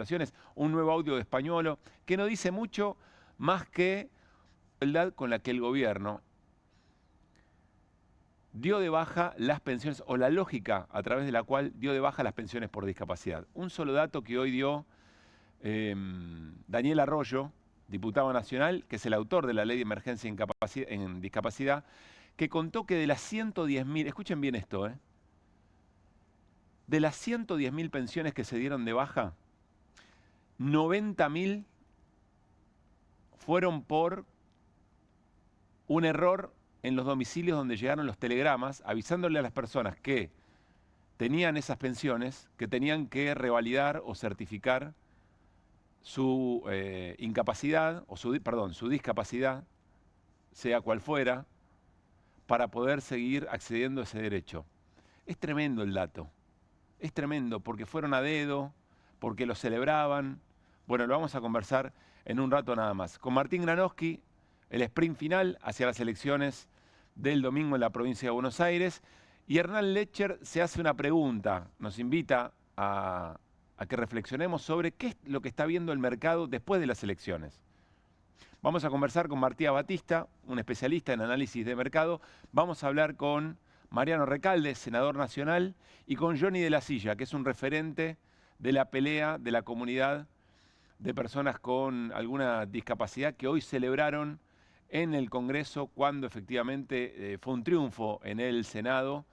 situaciones. Un nuevo audio de Españolo que no dice mucho más que la verdad con la que el gobierno dio de baja las pensiones, o la lógica a través de la cual dio de baja las pensiones por discapacidad. Un solo dato que hoy dio Daniel Arroyo, diputado nacional, que es el autor de la ley de emergencia en discapacidad, que contó que de las 110.000, escuchen bien esto, de las 110.000 pensiones que se dieron de baja, 90.000 fueron por un error en los domicilios donde llegaron los telegramas avisándole a las personas que tenían esas pensiones, que tenían que revalidar o certificar su incapacidad, o su discapacidad, sea cual fuera, para poder seguir accediendo a ese derecho. Es tremendo el dato, es tremendo, porque fueron a dedo, porque lo celebraban. Bueno, lo vamos a conversar en un rato nada más. Con Martín Granowski, el sprint final hacia las elecciones del domingo en la provincia de Buenos Aires. Y Hernán Lecher se hace una pregunta, nos invita a que reflexionemos sobre qué es lo que está viendo el mercado después de las elecciones. Vamos a conversar con Martía Batista, un especialista en análisis de mercado. Vamos a hablar con Mariano Recalde, senador nacional, y con Johnny de la Silla, que es un referente de la pelea de la comunidad de personas con alguna discapacidad que hoy celebraron en el Congreso cuando efectivamente fue un triunfo en el Senado,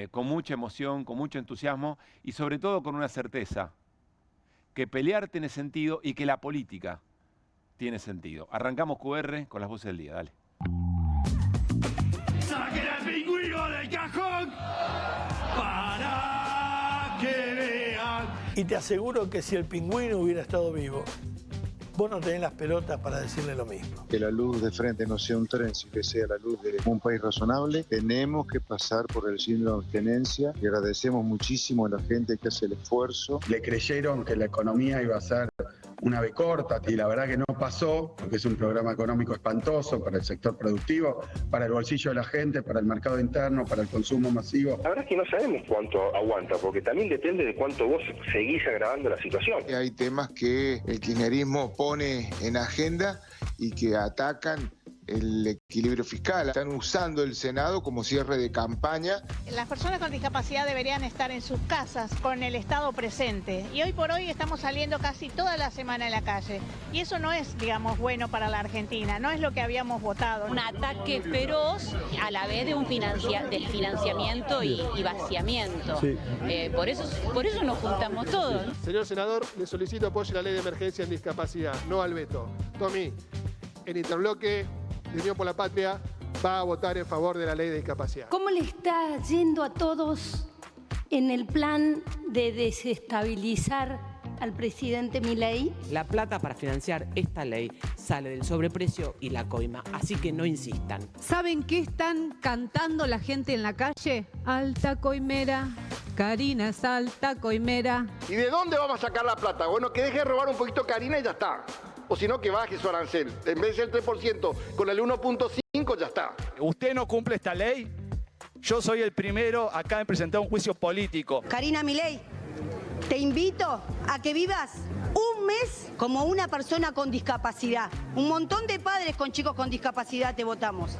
con mucha emoción, con mucho entusiasmo y sobre todo con una certeza, que pelear tiene sentido y que la política tiene sentido. Arrancamos QR con las voces del día, dale. ¡Saquen al pingüino del cajón para que vean! Y te aseguro que si el pingüino hubiera estado vivo, vos no tenés las pelotas para decirle lo mismo. Que la luz de frente no sea un tren, sino que sea la luz de un país razonable. Tenemos que pasar por el síndrome de abstenencia y agradecemos muchísimo a la gente que hace el esfuerzo. Le creyeron que la economía iba a ser una B corta y la verdad que no pasó, porque es un programa económico espantoso para el sector productivo, para el bolsillo de la gente, para el mercado interno, para el consumo masivo. La verdad es que no sabemos cuánto aguanta, porque también depende de cuánto vos seguís agravando la situación. Hay temas que el kirchnerismo pone en agenda y que atacan el equilibrio fiscal. Están usando el Senado como cierre de campaña. Las personas con discapacidad deberían estar en sus casas con el Estado presente. Y hoy por hoy estamos saliendo casi toda la semana en la calle. Y eso no es, digamos, bueno para la Argentina. No es lo que habíamos votado. Un ataque feroz a la vez de un del financiamiento y vaciamiento. Sí. Por eso nos juntamos todos. Señor senador, le solicito apoyo a la ley de emergencia en discapacidad, no al veto. Tommy, el interbloque de Unión por la Patria va a votar en favor de la ley de discapacidad. ¿Cómo le está yendo a todos en el plan de desestabilizar al presidente Milei? La plata para financiar esta ley sale del sobreprecio y la coima, así que no insistan. ¿Saben qué están cantando la gente en la calle? Alta coimera, Karina es alta coimera. ¿Y de dónde vamos a sacar la plata? Bueno, que deje de robar un poquito Karina y ya está. O si no, que baje su arancel. En vez de ser 3%, con el 1.5 ya está. Usted no cumple esta ley. Yo soy el primero acá en presentar un juicio político. Karina Milei, te invito a que vivas un mes como una persona con discapacidad. Un montón de padres con chicos con discapacidad te votamos.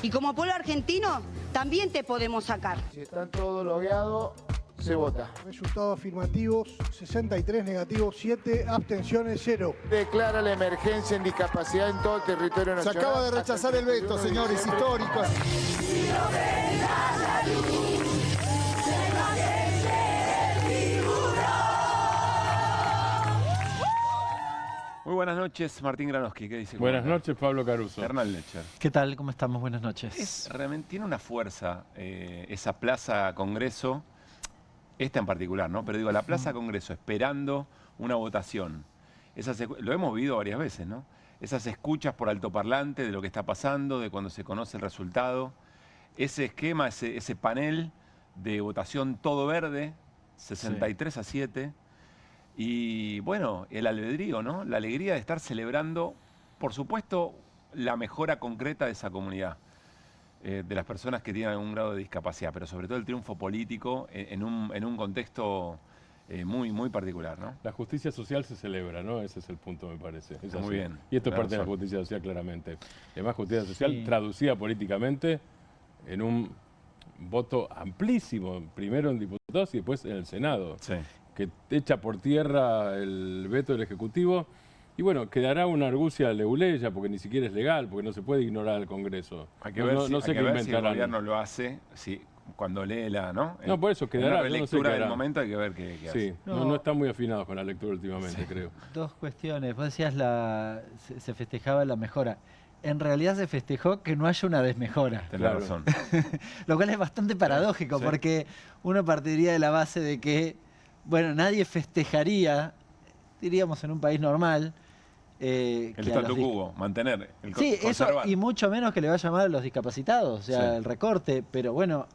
Y como pueblo argentino, también te podemos sacar. Si están todos logueados, se vota. Resultados afirmativos, 63, negativos 7, abstenciones 0. Declara la emergencia en discapacidad en todo el territorio nacional. Se acaba de rechazar el veto, señores, históricos. Muy buenas noches, Martín Granowski. ¿Qué dice? Buenas noches, Pablo Caruso. Hernán Lecher. ¿Qué tal? ¿Cómo estamos? Buenas noches. Realmente tiene una fuerza esa Plaza Congreso, esta en particular, ¿no? Pero digo, la Plaza Congreso esperando una votación. Lo hemos vivido varias veces, ¿no? Esas escuchas por altoparlante de lo que está pasando, de cuando se conoce el resultado. Ese esquema, ese panel de votación todo verde, 63-7. Y bueno, el albedrío, ¿no? La alegría de estar celebrando, por supuesto, la mejora concreta de esa comunidad, de las personas que tienen algún grado de discapacidad, pero sobre todo el triunfo político en un contexto muy particular, ¿no? La justicia social se celebra, ¿no? Ese es el punto, me parece. Es Muy bien. Y esto es parte de la justicia social, claramente. Además, justicia social traducida políticamente en un voto amplísimo, primero en diputados y después en el Senado, que echa por tierra el veto del Ejecutivo. Y bueno, quedará una argucia leguleya porque ni siquiera es legal, porque no se puede ignorar al Congreso. Hay que ver, si el gobierno lo hace, cuando lee ¿no? No, por eso quedará. En la lectura del momento hay que ver qué hace. No están muy afinados con la lectura últimamente, creo. Dos cuestiones. Vos decías se festejaba la mejora. En realidad se festejó que no haya una desmejora. Tenés razón. Lo cual es bastante paradójico, porque uno partiría de la base de que, bueno, nadie festejaría, diríamos en un país normal, el statu quo, mantener, conservar. Eso, y mucho menos que le vaya mal a los discapacitados, o sea, el recorte, pero bueno,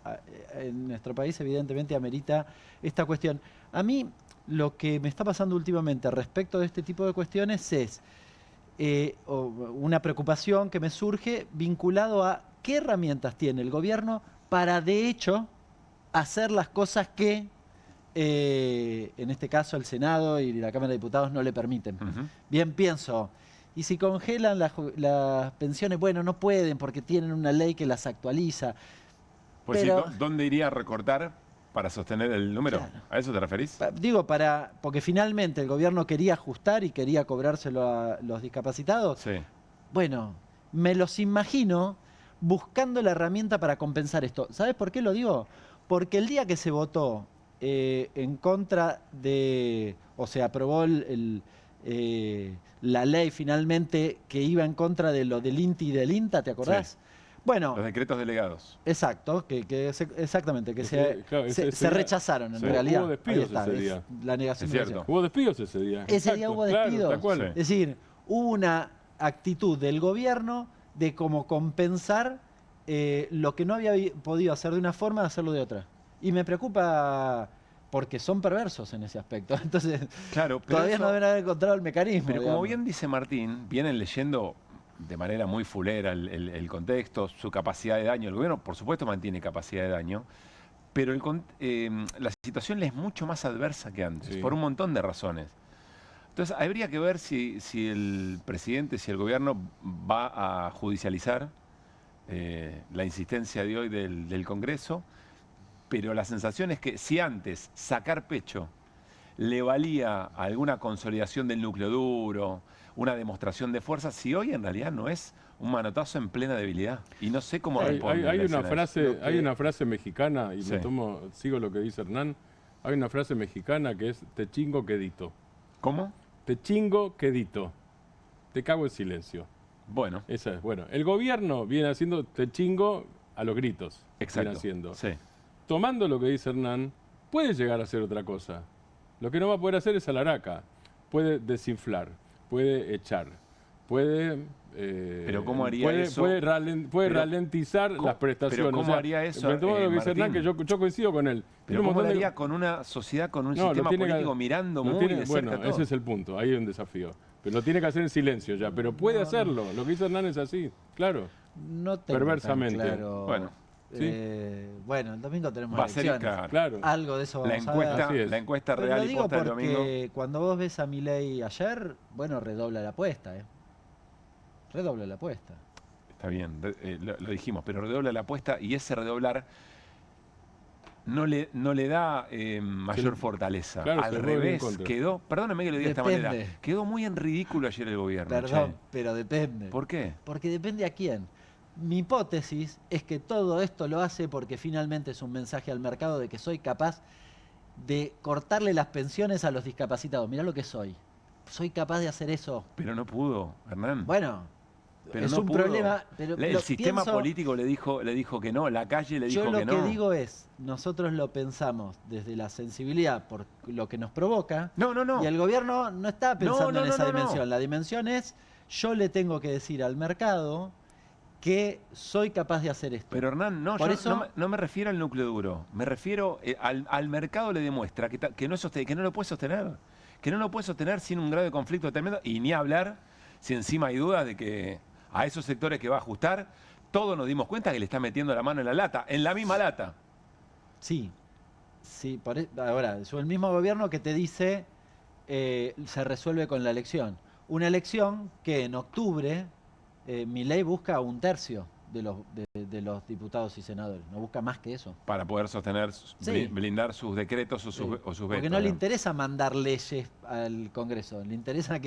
en nuestro país evidentemente amerita esta cuestión. A mí lo que me está pasando últimamente respecto de este tipo de cuestiones es una preocupación que me surge vinculado a qué herramientas tiene el gobierno para de hecho hacer las cosas que en este caso el Senado y la Cámara de Diputados no le permiten. Bien, pienso, y si congelan las pensiones, bueno, no pueden porque tienen una ley que las actualiza. Pues pero, ¿dónde iría a recortar para sostener el número? Claro. ¿A eso te referís? Digo, porque finalmente el gobierno quería ajustar y quería cobrárselo a los discapacitados. Bueno, me los imagino buscando la herramienta para compensar esto. ¿Sabes por qué lo digo? Porque el día que se votó en contra de, o se aprobó la ley finalmente que iba en contra de lo del INTI y del INTA, ¿te acordás? Bueno, los decretos delegados. Exacto, exactamente, que se rechazaron en realidad. Hubo despidos ese día. La negación. Es cierto. Hubo despidos ese día. Ese día hubo despidos. Es decir, hubo una actitud del gobierno de cómo compensar lo que no había podido hacer de una forma, hacerlo de otra. Y me preocupa porque son perversos en ese aspecto. Entonces, claro, todavía no deben haber encontrado el mecanismo. Pero como bien dice Martín, vienen leyendo de manera muy fulera el contexto, su capacidad de daño. El gobierno, por supuesto, mantiene capacidad de daño, pero la situación le es mucho más adversa que antes, por un montón de razones. Entonces, habría que ver si el presidente, si el gobierno va a judicializar la insistencia de hoy del Congreso, pero la sensación es que si antes sacar pecho le valía alguna consolidación del núcleo duro, una demostración de fuerza, si hoy en realidad no es un manotazo en plena debilidad. Y no sé cómo responder. Hay una frase mexicana, y sigo lo que dice Hernán, hay una frase mexicana que es te chingo quedito. ¿Cómo? Te chingo quedito. Te cago en silencio. Bueno. Esa es. Bueno, el gobierno viene haciendo te chingo a los gritos. Exacto. Viene haciendo. Tomando lo que dice Hernán, puede llegar a hacer otra cosa. Lo que no va a poder hacer es alaraca. Puede desinflar, puede echar, puede... ¿Pero cómo haría eso? Puede ralentizar las prestaciones. ¿Pero cómo haría eso, lo que dice Hernán, que yo coincido con él. ¿Pero cómo lo haría con una sociedad, con un sistema político mirando muy de cerca Bueno, ese es el punto, ahí hay un desafío. Pero lo tiene que hacer en silencio ya, pero puede hacerlo. Lo que dice Hernán es así, claro. No tengo perversamente. Tan claro. Bueno. Bueno, el domingo tenemos elecciones. Claro. Algo de eso vamos a ver. La encuesta real y posta del domingo. Cuando vos ves a Milei ayer, bueno, redobla la apuesta, redobla la apuesta. Está bien, lo dijimos, pero redobla la apuesta y ese redoblar no le da mayor fortaleza. Claro, al revés, quedó, perdóname que lo diga de esta manera, quedó muy en ridículo ayer el gobierno. Perdón, pero depende. ¿Por qué? Porque depende a quién. Mi hipótesis es que todo esto lo hace porque finalmente es un mensaje al mercado de que soy capaz de cortarle las pensiones a los discapacitados. Mirá lo que soy. Soy capaz de hacer eso. Pero no pudo, Hernán. Bueno, pero es no un pudo. Problema. Pero el sistema político le dijo que no, la calle le dijo que no. Yo lo que digo es, nosotros lo pensamos desde la sensibilidad por lo que nos provoca. No. Y el gobierno no está pensando en esa dimensión. La dimensión es, yo le tengo que decir al mercado que soy capaz de hacer esto. Pero Hernán, no me refiero al núcleo duro. Me refiero al mercado le demuestra que no lo puede sostener. Que no lo puede sostener sin un grado de conflicto tremendo. Y ni hablar si encima hay dudas de que a esos sectores que va a ajustar, todos nos dimos cuenta que le está metiendo la mano en la lata, en la misma lata. Sí. Sí, ahora, es el mismo gobierno que te dice se resuelve con la elección. Una elección que en octubre Milei busca 1/3 de los diputados y senadores. No busca más que eso. Para poder sostener, blindar sus decretos o sus vetos. Porque no le interesa mandar leyes al Congreso. Le interesa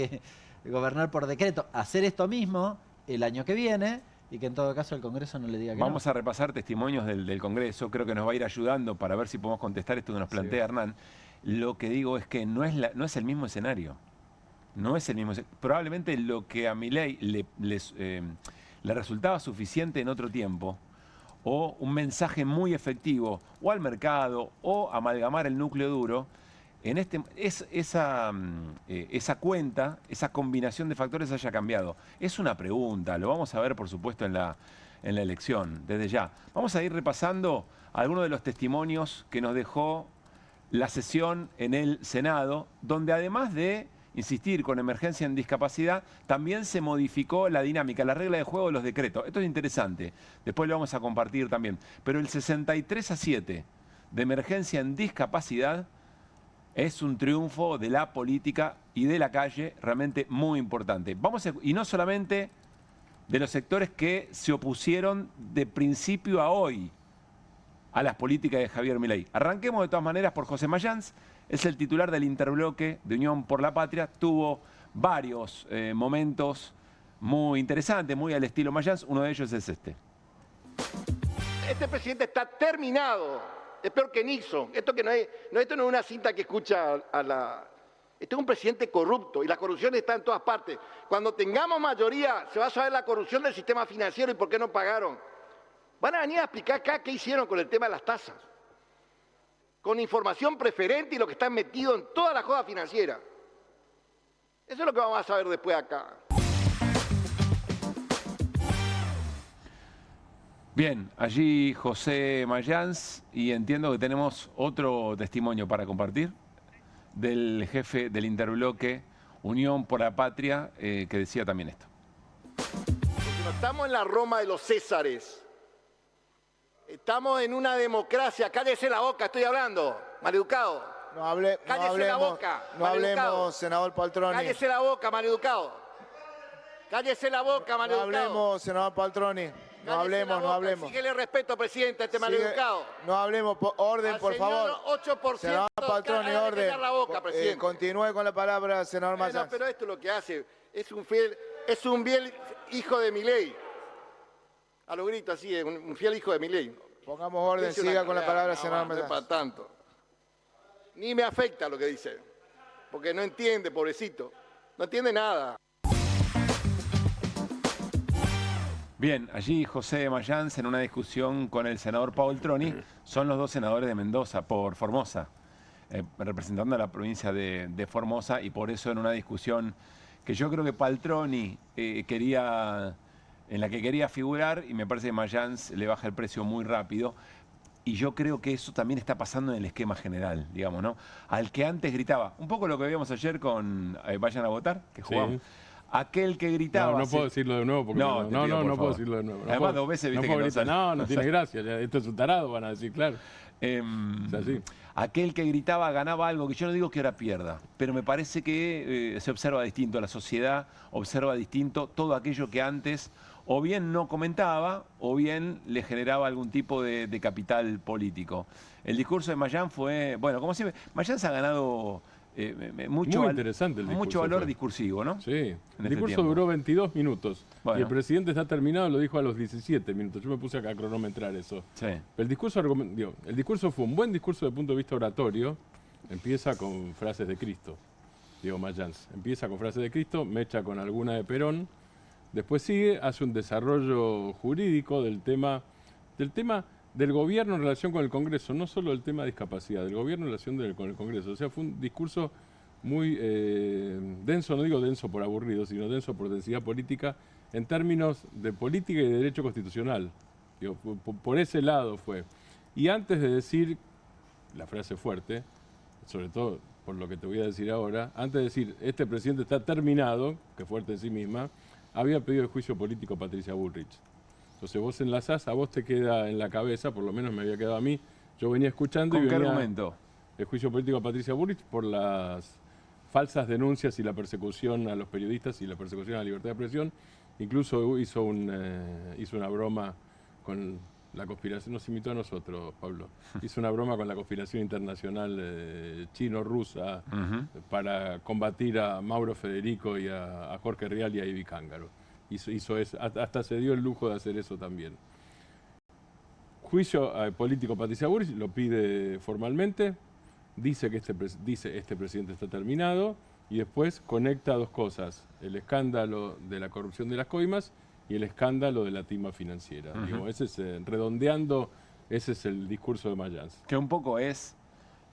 gobernar por decreto, hacer esto mismo el año que viene y que en todo caso el Congreso no le diga que Vamos a repasar testimonios del Congreso. Creo que nos va a ir ayudando para ver si podemos contestar esto que nos plantea Hernán. Lo que digo es que no es el mismo escenario. No es el mismo escenario. Probablemente lo que a Milei le resultaba suficiente en otro tiempo, o un mensaje muy efectivo, o al mercado, o amalgamar el núcleo duro, esa cuenta, esa combinación de factores haya cambiado. Es una pregunta, lo vamos a ver por supuesto en la elección, desde ya. Vamos a ir repasando algunos de los testimonios que nos dejó la sesión en el Senado, donde además de insistir con emergencia en discapacidad, también se modificó la dinámica, la regla de juego de los decretos. Esto es interesante, después lo vamos a compartir también. Pero el 63-7 de emergencia en discapacidad es un triunfo de la política y de la calle realmente muy importante. Y no solamente de los sectores que se opusieron de principio a hoy a las políticas de Javier Milei. Arranquemos de todas maneras por José Mayans, es el titular del interbloque de Unión por la Patria, tuvo varios momentos muy interesantes, muy al estilo Mayans, uno de ellos es este. Este presidente está terminado, es peor que Nixon, esto no es una cinta que escucha a la... Este es un presidente corrupto y la corrupción está en todas partes. Cuando tengamos mayoría se va a saber la corrupción del sistema financiero y por qué no pagaron. Van a venir a explicar acá qué hicieron con el tema de las tasas. Con información preferente y lo que están metidos en toda la joda financiera. Eso es lo que vamos a saber después acá. Bien, allí José Mayans, y entiendo que tenemos otro testimonio para compartir del jefe del interbloque Unión por la Patria, que decía también esto. Porque no estamos en la Roma de los Césares. Estamos en una democracia. Cállese la boca, estoy hablando. Maleducado. Cállese la boca. No hablemos, senador Paltroni. Cállese la boca, maleducado. Cállese la boca, maleducado. No hablemos, senador Paltroni. No hablemos. Síguele respeto, presidente, a este maleducado. No hablemos. Orden, por favor. 8%. Senador Paltroni, orden. La boca, presidente. Continúe con la palabra, senador Mayans. No, pero esto es lo que hace. Es un fiel hijo de Milei. A lo grito así, un fiel hijo de Milei. Pongamos orden, siga con la palabra, senador Mayans. No para tanto. Ni me afecta lo que dice, porque no entiende, pobrecito. No entiende nada. Bien, allí José Mayans en una discusión con el senador Paltroni, son los dos senadores de Mendoza por Formosa, representando a la provincia de Formosa, y por eso en una discusión que yo creo que Paltroni en la que quería figurar, y me parece que Mayans le baja el precio muy rápido, y yo creo que eso también está pasando en el esquema general, digamos, ¿no? Al que antes gritaba, un poco lo que veíamos ayer con Vayan a Votar, que jugamos. Sí. Aquel que gritaba... No puedo decirlo de nuevo, porque no puedo decirlo de nuevo. Además, 2 veces viste que no tiene gracia, ya, esto es un tarado, van a decir, claro. Es así. Aquel que gritaba ganaba algo, que yo no digo que ahora pierda, pero me parece que se observa distinto, la sociedad observa distinto todo aquello que antes o bien no comentaba o bien le generaba algún tipo de capital político. El discurso de Mayans fue, bueno, como siempre, Mayans ha ganado mucho valor discursivo, ¿no? Sí, el discurso duró 22 minutos y el presidente está terminado, lo dijo a los 17 minutos. Yo me puse acá a cronometrar eso. Sí. El discurso fue un buen discurso desde el punto de vista oratorio. Empieza con frases de Cristo, digo Mayans. Empieza con frases de Cristo, mecha con alguna de Perón. Después sigue, hace un desarrollo jurídico del tema del gobierno en relación con el Congreso, no solo el tema de discapacidad, del gobierno en relación con el Congreso. O sea, fue un discurso muy denso, no digo denso por aburrido, sino denso por densidad política, en términos de política y de derecho constitucional. Digo, por ese lado fue. Y antes de decir la frase fuerte, sobre todo por lo que te voy a decir ahora, antes de decir este presidente está terminado, que fuerte en sí misma, había pedido el juicio político a Patricia Bullrich. Entonces vos enlazás, a vos te queda en la cabeza, por lo menos me había quedado a mí, Yo venía escuchando ¿Con y qué venía argumento? el juicio político a Patricia Bullrich por las falsas denuncias y la persecución a los periodistas y la persecución a la libertad de expresión. Incluso hizo una broma con la conspiración, nos invitó a nosotros, Pablo. Hizo una broma con la conspiración internacional chino-rusa para combatir a Mauro Federico y a Jorge Rial y a Ivy Cángaro. Hizo eso, hasta se dio el lujo de hacer eso también. Juicio político Patricia Bullrich, lo pide formalmente, dice que este presidente está terminado y después conecta dos cosas, el escándalo de la corrupción de las coimas y el escándalo de la timba financiera. Digo, ese es, redondeando, ese es el discurso de Mayans. Que un poco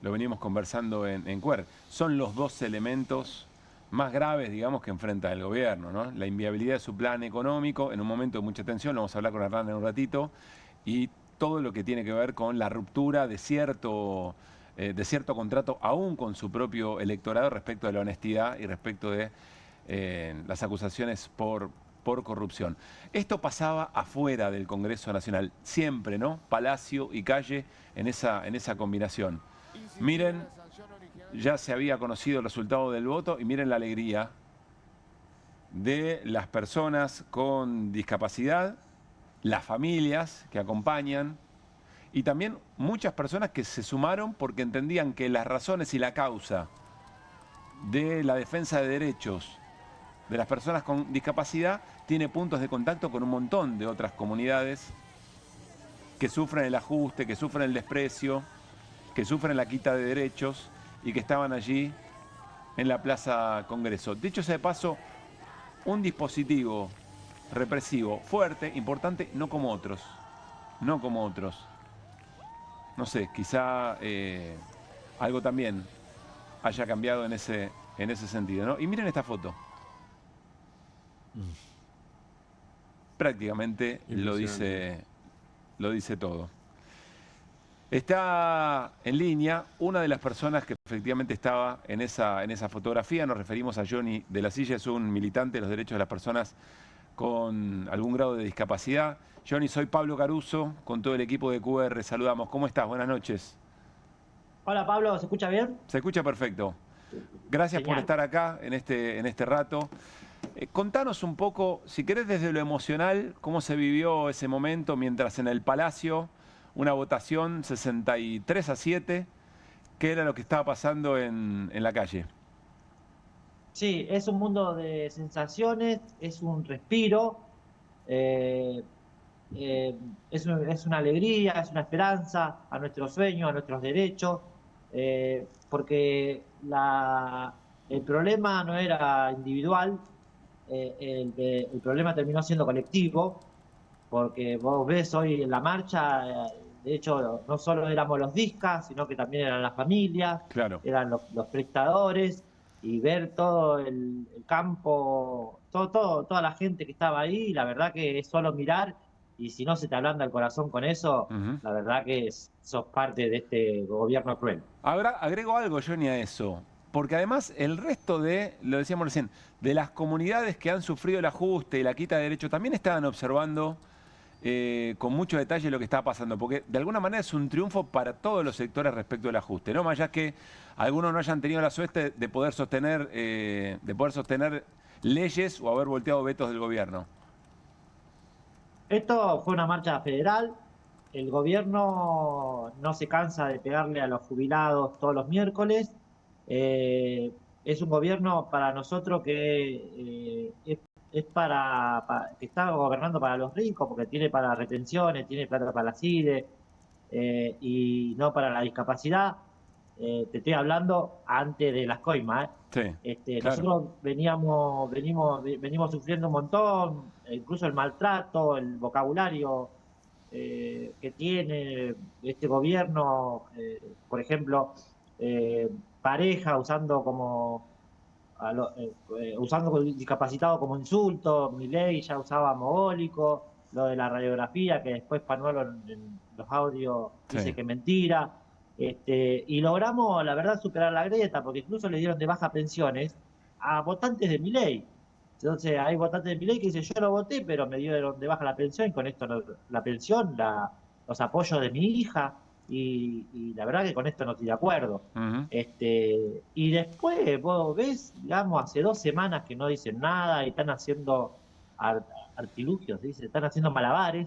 lo venimos conversando en CUER, son los dos elementos más graves, digamos, que enfrenta el gobierno, ¿no? La inviabilidad de su plan económico en un momento de mucha tensión, lo vamos a hablar con Hernán en un ratito, y todo lo que tiene que ver con la ruptura de cierto contrato, aún con su propio electorado, respecto de la honestidad y respecto de las acusaciones por corrupción. Esto pasaba afuera del Congreso Nacional, siempre, ¿no? Palacio y calle en esa combinación. Miren, ya se había conocido el resultado del voto y miren la alegría de las personas con discapacidad, las familias que acompañan y también muchas personas que se sumaron porque entendían que las razones y la causa de la defensa de derechos de las personas con discapacidad tiene puntos de contacto con un montón de otras comunidades que sufren el ajuste, que sufren el desprecio, que sufren la quita de derechos y que estaban allí en la Plaza Congreso. Dicho sea de paso, un dispositivo represivo fuerte, importante, no como otros. No como otros. No sé, quizá algo también haya cambiado en ese sentido, ¿no? Y miren esta foto. Prácticamente lo dice todo. Está en línea una de las personas que efectivamente estaba en esa fotografía. Nos referimos a Johnny de la Silla, es un militante de los derechos de las personas con algún grado de discapacidad. Johnny, soy Pablo Caruso, con todo el equipo de QR. Saludamos. ¿Cómo estás? Buenas noches. Hola Pablo, ¿se escucha bien? Se escucha perfecto. Gracias por estar acá en este rato. Contanos un poco, si querés desde lo emocional, cómo se vivió ese momento mientras en el Palacio una votación 63-7, ¿qué era lo que estaba pasando en la calle? Sí, es un mundo de sensaciones, es un respiro, es una alegría, es una esperanza a nuestros sueños, a nuestros derechos, porque el problema no era individual, el problema terminó siendo colectivo, porque vos ves hoy en la marcha, de hecho no solo éramos los discas, sino que también eran las familias, claro, eran los prestadores, y ver todo el campo, toda la gente que estaba ahí, la verdad que es solo mirar, y si no se te ablanda el corazón con eso, la verdad que sos parte de este gobierno cruel. Ahora agrego algo, Johnny, a eso. Porque además el resto lo decíamos recién, de las comunidades que han sufrido el ajuste y la quita de derechos, también estaban observando con mucho detalle lo que estaba pasando. Porque de alguna manera es un triunfo para todos los sectores respecto del ajuste, ¿no? Más allá que algunos no hayan tenido la suerte de poder sostener leyes o haber volteado vetos del gobierno. Esto fue una marcha federal. El gobierno no se cansa de pegarle a los jubilados todos los miércoles. Es un gobierno para nosotros que es que está gobernando para los ricos, porque tiene para retenciones, tiene plata para la CIDE y no para la discapacidad. Te estoy hablando antes de las coimas. Sí, claro. Nosotros venimos sufriendo un montón, incluso el maltrato, el vocabulario que tiene este gobierno, por ejemplo, pareja usando usando discapacitado como insulto. Milei ya usaba mogólico, lo de la radiografía que después Panuelo en los audios dice que es mentira, y logramos la verdad superar la grieta, porque incluso le dieron de baja pensiones a votantes de Milei. Entonces hay votantes de Milei que dicen yo lo voté pero me dieron de baja la pensión, y con esto la pensión, los apoyos de mi hija. y la verdad que con esto no estoy de acuerdo. Y después vos ves, digamos, hace 2 semanas que no dicen nada y están haciendo artilugios, ¿sí? Están haciendo malabares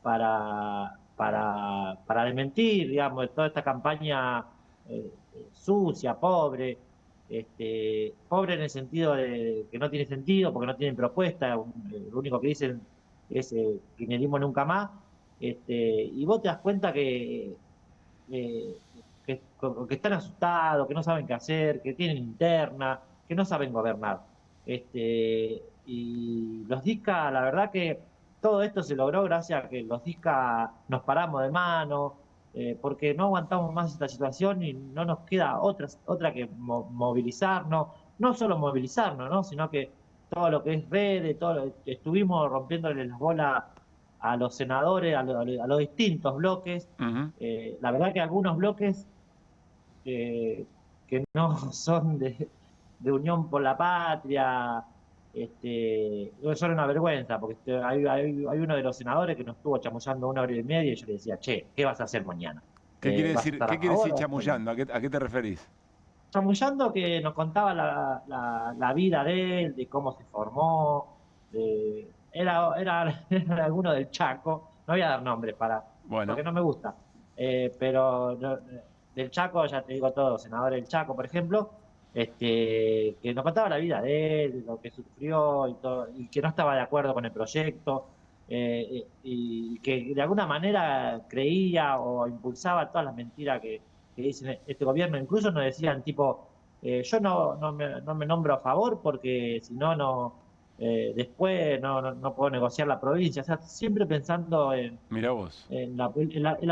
para desmentir, digamos, toda esta campaña sucia, pobre, pobre en el sentido de que no tiene sentido, porque no tienen propuesta, lo único que dicen es kirchnerismo nunca más, y vos te das cuenta que están asustados, que no saben qué hacer, que tienen interna, que no saben gobernar. Y los DISCA, la verdad que todo esto se logró gracias a que los DISCA nos paramos de mano, porque no aguantamos más esta situación y no nos queda otra que movilizarnos, no solo movilizarnos, ¿no? Sino que todo lo que es redes, estuvimos rompiéndole las bolas a los senadores, a los distintos bloques. La verdad que algunos bloques que no son de Unión por la Patria, son una vergüenza, porque hay uno de los senadores que nos estuvo chamullando 1 hora y media y yo le decía, che, ¿qué vas a hacer mañana? ¿Qué quiere decir chamullando? ¿A qué te referís? Chamullando, que nos contaba la vida de él, de cómo se formó, era alguno del Chaco, no voy a dar nombres porque no me gusta, pero del Chaco, ya te digo todo, senador del Chaco, por ejemplo, que nos contaba la vida de él, lo que sufrió y todo, y que no estaba de acuerdo con el proyecto, y que de alguna manera creía o impulsaba todas las mentiras que dicen este gobierno. Incluso nos decían tipo, yo no me nombro a favor porque si no después no puedo negociar la provincia. O sea, siempre pensando en la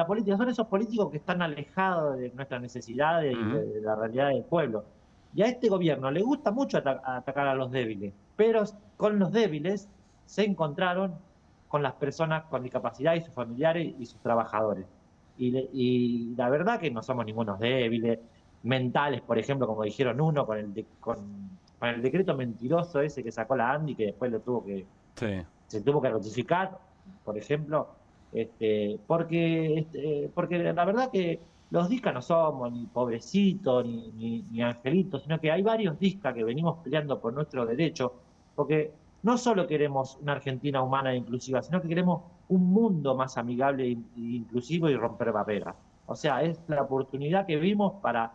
política. Son esos políticos que están alejados de nuestras necesidades y de la realidad del pueblo. Y a este gobierno le gusta mucho atacar a los débiles, pero con los débiles se encontraron con las personas con discapacidad y sus familiares y sus trabajadores. Y la verdad que no somos ningunos débiles, mentales, por ejemplo, como dijeron uno, con el decreto mentiroso ese que sacó la Andi, que después se tuvo que ratificar, por ejemplo, porque la verdad que los DISCA no somos ni pobrecitos ni angelitos, sino que hay varios DISCA que venimos peleando por nuestros derechos, porque no solo queremos una Argentina humana e inclusiva, sino que queremos un mundo más amigable e inclusivo y romper barreras. O sea, es la oportunidad que vimos para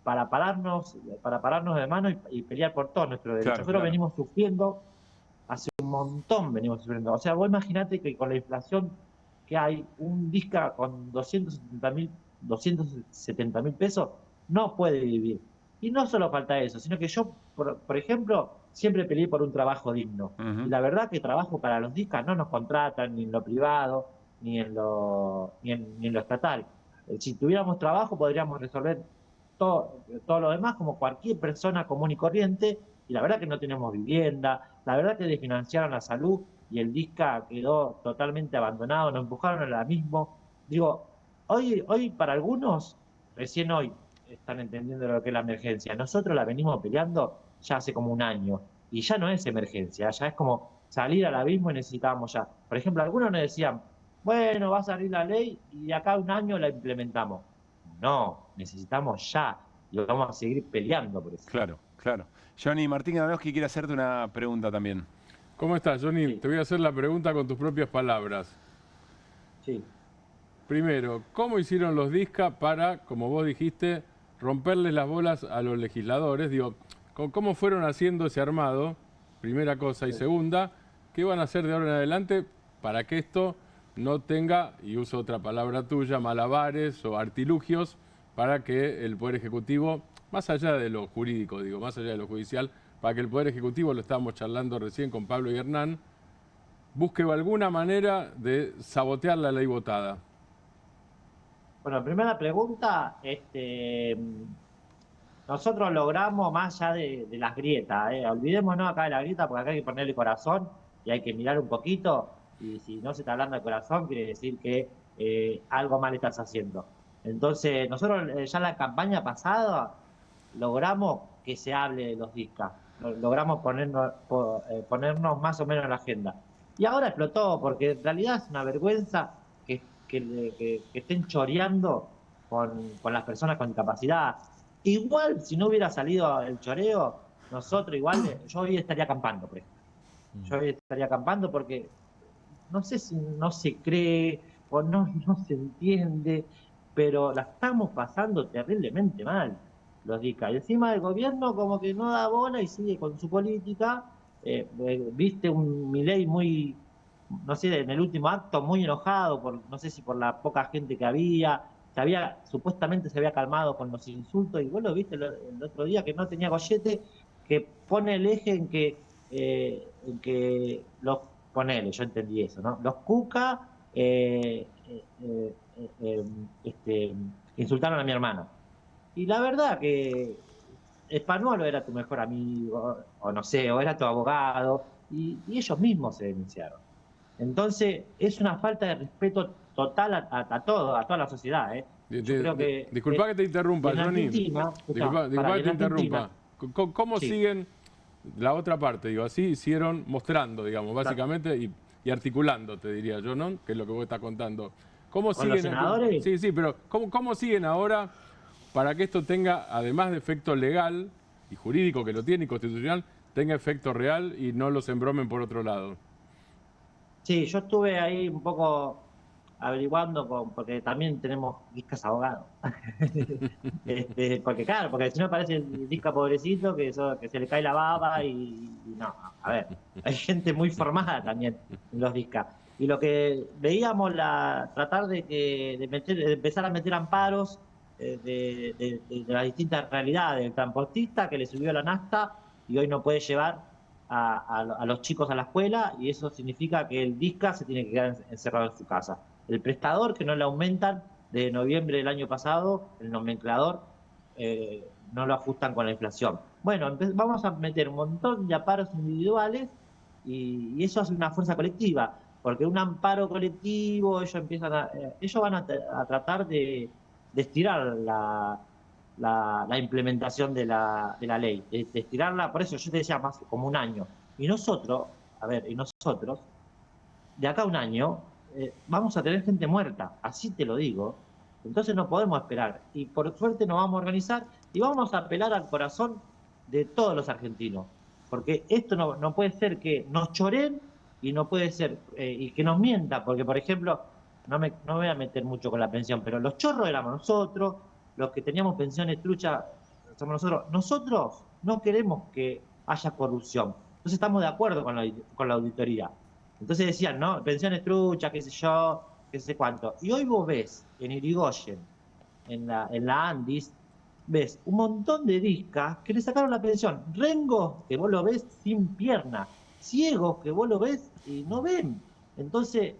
pararnos de mano y pelear por todos nuestros derechos. Nosotros venimos sufriendo, hace un montón venimos sufriendo. O sea, vos imaginate que con la inflación que hay, un DISCA con 270.000 pesos no puede vivir. Y no solo falta eso, sino que yo, por ejemplo, siempre peleé por un trabajo digno. Y la verdad que trabajo para los DISCA no nos contratan ni en lo privado, ni en lo estatal. Si tuviéramos trabajo podríamos resolver todo lo demás como cualquier persona común y corriente, y la verdad que no tenemos vivienda, la verdad que desfinanciaron la salud y el DISCA quedó totalmente abandonado, nos empujaron al abismo. Digo, hoy para algunos, recién hoy, están entendiendo lo que es la emergencia. Nosotros la venimos peleando ya hace como un año, y ya no es emergencia, ya es como salir al abismo y necesitábamos ya. Por ejemplo, algunos nos decían, bueno, va a salir la ley y de acá a un año la implementamos. No, necesitamos ya, y vamos a seguir peleando por eso. Claro. Johnny, Martín Gadanowski quiere hacerte una pregunta también. ¿Cómo estás, Johnny? Sí. Te voy a hacer la pregunta con tus propias palabras. Sí. Primero, ¿cómo hicieron los DISCA para, como vos dijiste, romperles las bolas a los legisladores? Digo, ¿cómo fueron haciendo ese armado? Primera cosa. Y segunda, ¿qué van a hacer de ahora en adelante para que esto no tenga, y uso otra palabra tuya, malabares o artilugios, para que el Poder Ejecutivo, más allá de lo jurídico, digo, más allá de lo judicial, para que el Poder Ejecutivo, lo estábamos charlando recién con Pablo y Hernán, busque alguna manera de sabotear la ley votada? Bueno, primera pregunta, nosotros logramos más allá de las grietas, olvidémonos acá de la grieta, porque acá hay que ponerle corazón y hay que mirar un poquito, y si no se está hablando de corazón, quiere decir que algo mal estás haciendo. Entonces, nosotros ya en la campaña pasada logramos que se hable de los DISCA, logramos ponernos más o menos en la agenda. Y ahora explotó, porque en realidad es una vergüenza que estén choreando con las personas con discapacidad. Igual, si no hubiera salido el choreo, nosotros igual, yo hoy estaría acampando, por ejemplo. Yo hoy estaría acampando porque no sé si no se cree o no se entiende, pero la estamos pasando terriblemente mal, los DICA. Y encima el gobierno como que no da bola y sigue con su política. Viste un Milei muy, no sé, en el último acto muy enojado, no sé si por la poca gente que había, supuestamente se había calmado con los insultos, y vos lo viste el otro día que no tenía gollete, que pone el eje en que los, ponele, yo entendí eso, ¿no? Los cuca insultaron a mi hermano. Y la verdad que Spanuolo era tu mejor amigo, o no sé, o era tu abogado, y ellos mismos se denunciaron. Entonces, es una falta de respeto total a toda la sociedad, ¿eh? Disculpa que te interrumpa, Johnny. Disculpa que te interrumpa. ¿Cómo siguen la otra parte? Digo, así hicieron, mostrando, digamos, básicamente, y articulando, te diría yo, ¿no? Que es lo que vos estás contando. ¿Cómo siguen? ¿Los senadores? Sí, pero ¿cómo siguen ahora para que esto tenga, además de efecto legal y jurídico que lo tiene y constitucional, tenga efecto real y no los embromen por otro lado? Sí, yo estuve ahí un poco averiguando, porque también tenemos discas abogados. Porque claro, porque si no parece el disca pobrecito que se le cae la baba y no, a ver, hay gente muy formada también en los discas. Y lo que veíamos, tratar de empezar a meter amparos de las distintas realidades del transportista que le subió la nafta y hoy no puede llevar a los chicos a la escuela, y eso significa que el disca se tiene que quedar encerrado en su casa. El prestador, que no le aumentan de noviembre del año pasado, el nomenclador, no lo ajustan con la inflación. Bueno, vamos a meter un montón de amparos individuales y eso hace una fuerza colectiva, porque un amparo colectivo, ellos van a tratar de estirar la implementación de la ley, de estirarla, por eso yo te decía más como un año. Y nosotros, de acá a un año, vamos a tener gente muerta, así te lo digo. Entonces no podemos esperar. Y por suerte nos vamos a organizar y vamos a apelar al corazón de todos los argentinos. Porque esto no puede ser que nos choren y no puede ser y que nos mienta. Porque, por ejemplo, no me voy a meter mucho con la pensión, pero los chorros éramos nosotros, los que teníamos pensiones truchas somos nosotros. Nosotros no queremos que haya corrupción. Entonces estamos de acuerdo con la auditoría. Entonces decían, ¿no? Pensiones truchas, qué sé yo, qué sé cuánto. Y hoy vos ves en Irigoyen, en la Andis, ves un montón de discas que le sacaron la pensión. Rengos que vos lo ves sin pierna. Ciegos que vos lo ves y no ven. Entonces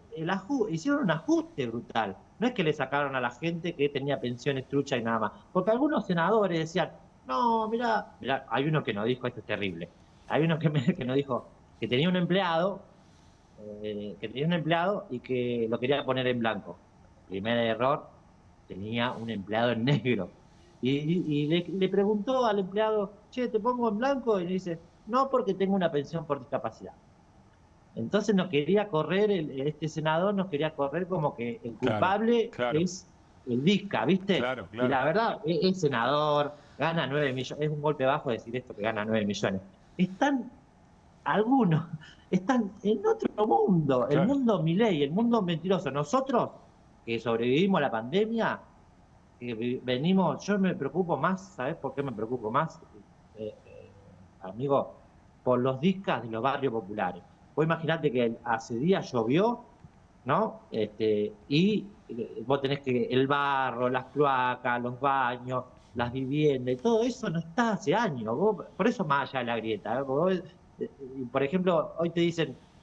hicieron un ajuste brutal. No es que le sacaron a la gente que tenía pensiones truchas y nada más. Porque algunos senadores decían, no, mirá, hay uno que nos dijo, esto es terrible. Hay uno que nos dijo que tenía un empleado, y que lo quería poner en blanco. Primer error, tenía un empleado en negro. Y le preguntó al empleado, che, ¿te pongo en blanco? Y le dice, no, porque tengo una pensión por discapacidad. Entonces nos quería correr, este senador nos quería correr como que el culpable es el disca, ¿viste? Claro. Y la verdad, es senador, gana 9 millones, es un golpe bajo decir esto que gana 9 millones. Algunos están en otro mundo, el mundo Milei, el mundo mentiroso. Nosotros, que sobrevivimos a la pandemia, que venimos, yo me preocupo más, ¿sabes por qué me preocupo más, amigo? Por los discas de los barrios populares. Vos imaginate que hace días llovió, ¿no? Y vos tenés que el barro, las cloacas, los baños, las viviendas, y todo eso no está hace años. Por eso más allá de la grieta. Por ejemplo, hoy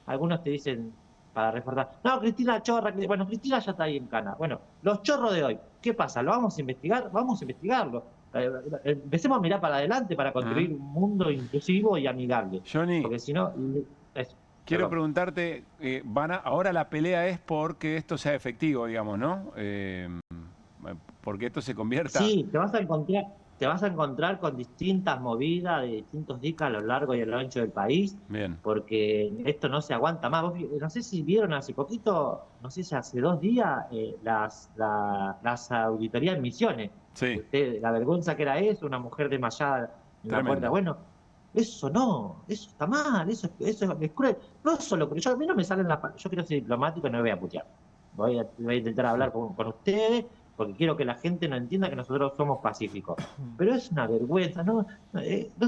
algunos te dicen, para reforzar, no, Cristina chorra, bueno, Cristina ya está ahí en cana. Bueno, los chorros de hoy, ¿qué pasa? ¿Lo vamos a investigar? Vamos a investigarlo. Empecemos a mirar para adelante para construir un mundo inclusivo y amigable. Johnny, porque si no... Quiero preguntarte, ahora la pelea es porque esto sea efectivo, digamos, ¿no? Porque esto se convierta... Sí, te vas a encontrar... te vas a encontrar con distintas movidas de distintos dicas a lo largo y a lo ancho del país. Bien. Porque esto no se aguanta más. No sé si vieron hace poquito, no sé si hace 2 días, las auditorías en Misiones. Sí. La vergüenza que era eso, una mujer desmayada en la puerta. Bueno, eso no, eso está mal, eso es cruel. No es solo cruel. A mí no me salen las... Yo quiero ser diplomático y no me voy a putear. Voy a intentar hablar con ustedes, porque quiero que la gente no entienda que nosotros somos pacíficos. Pero es una vergüenza, no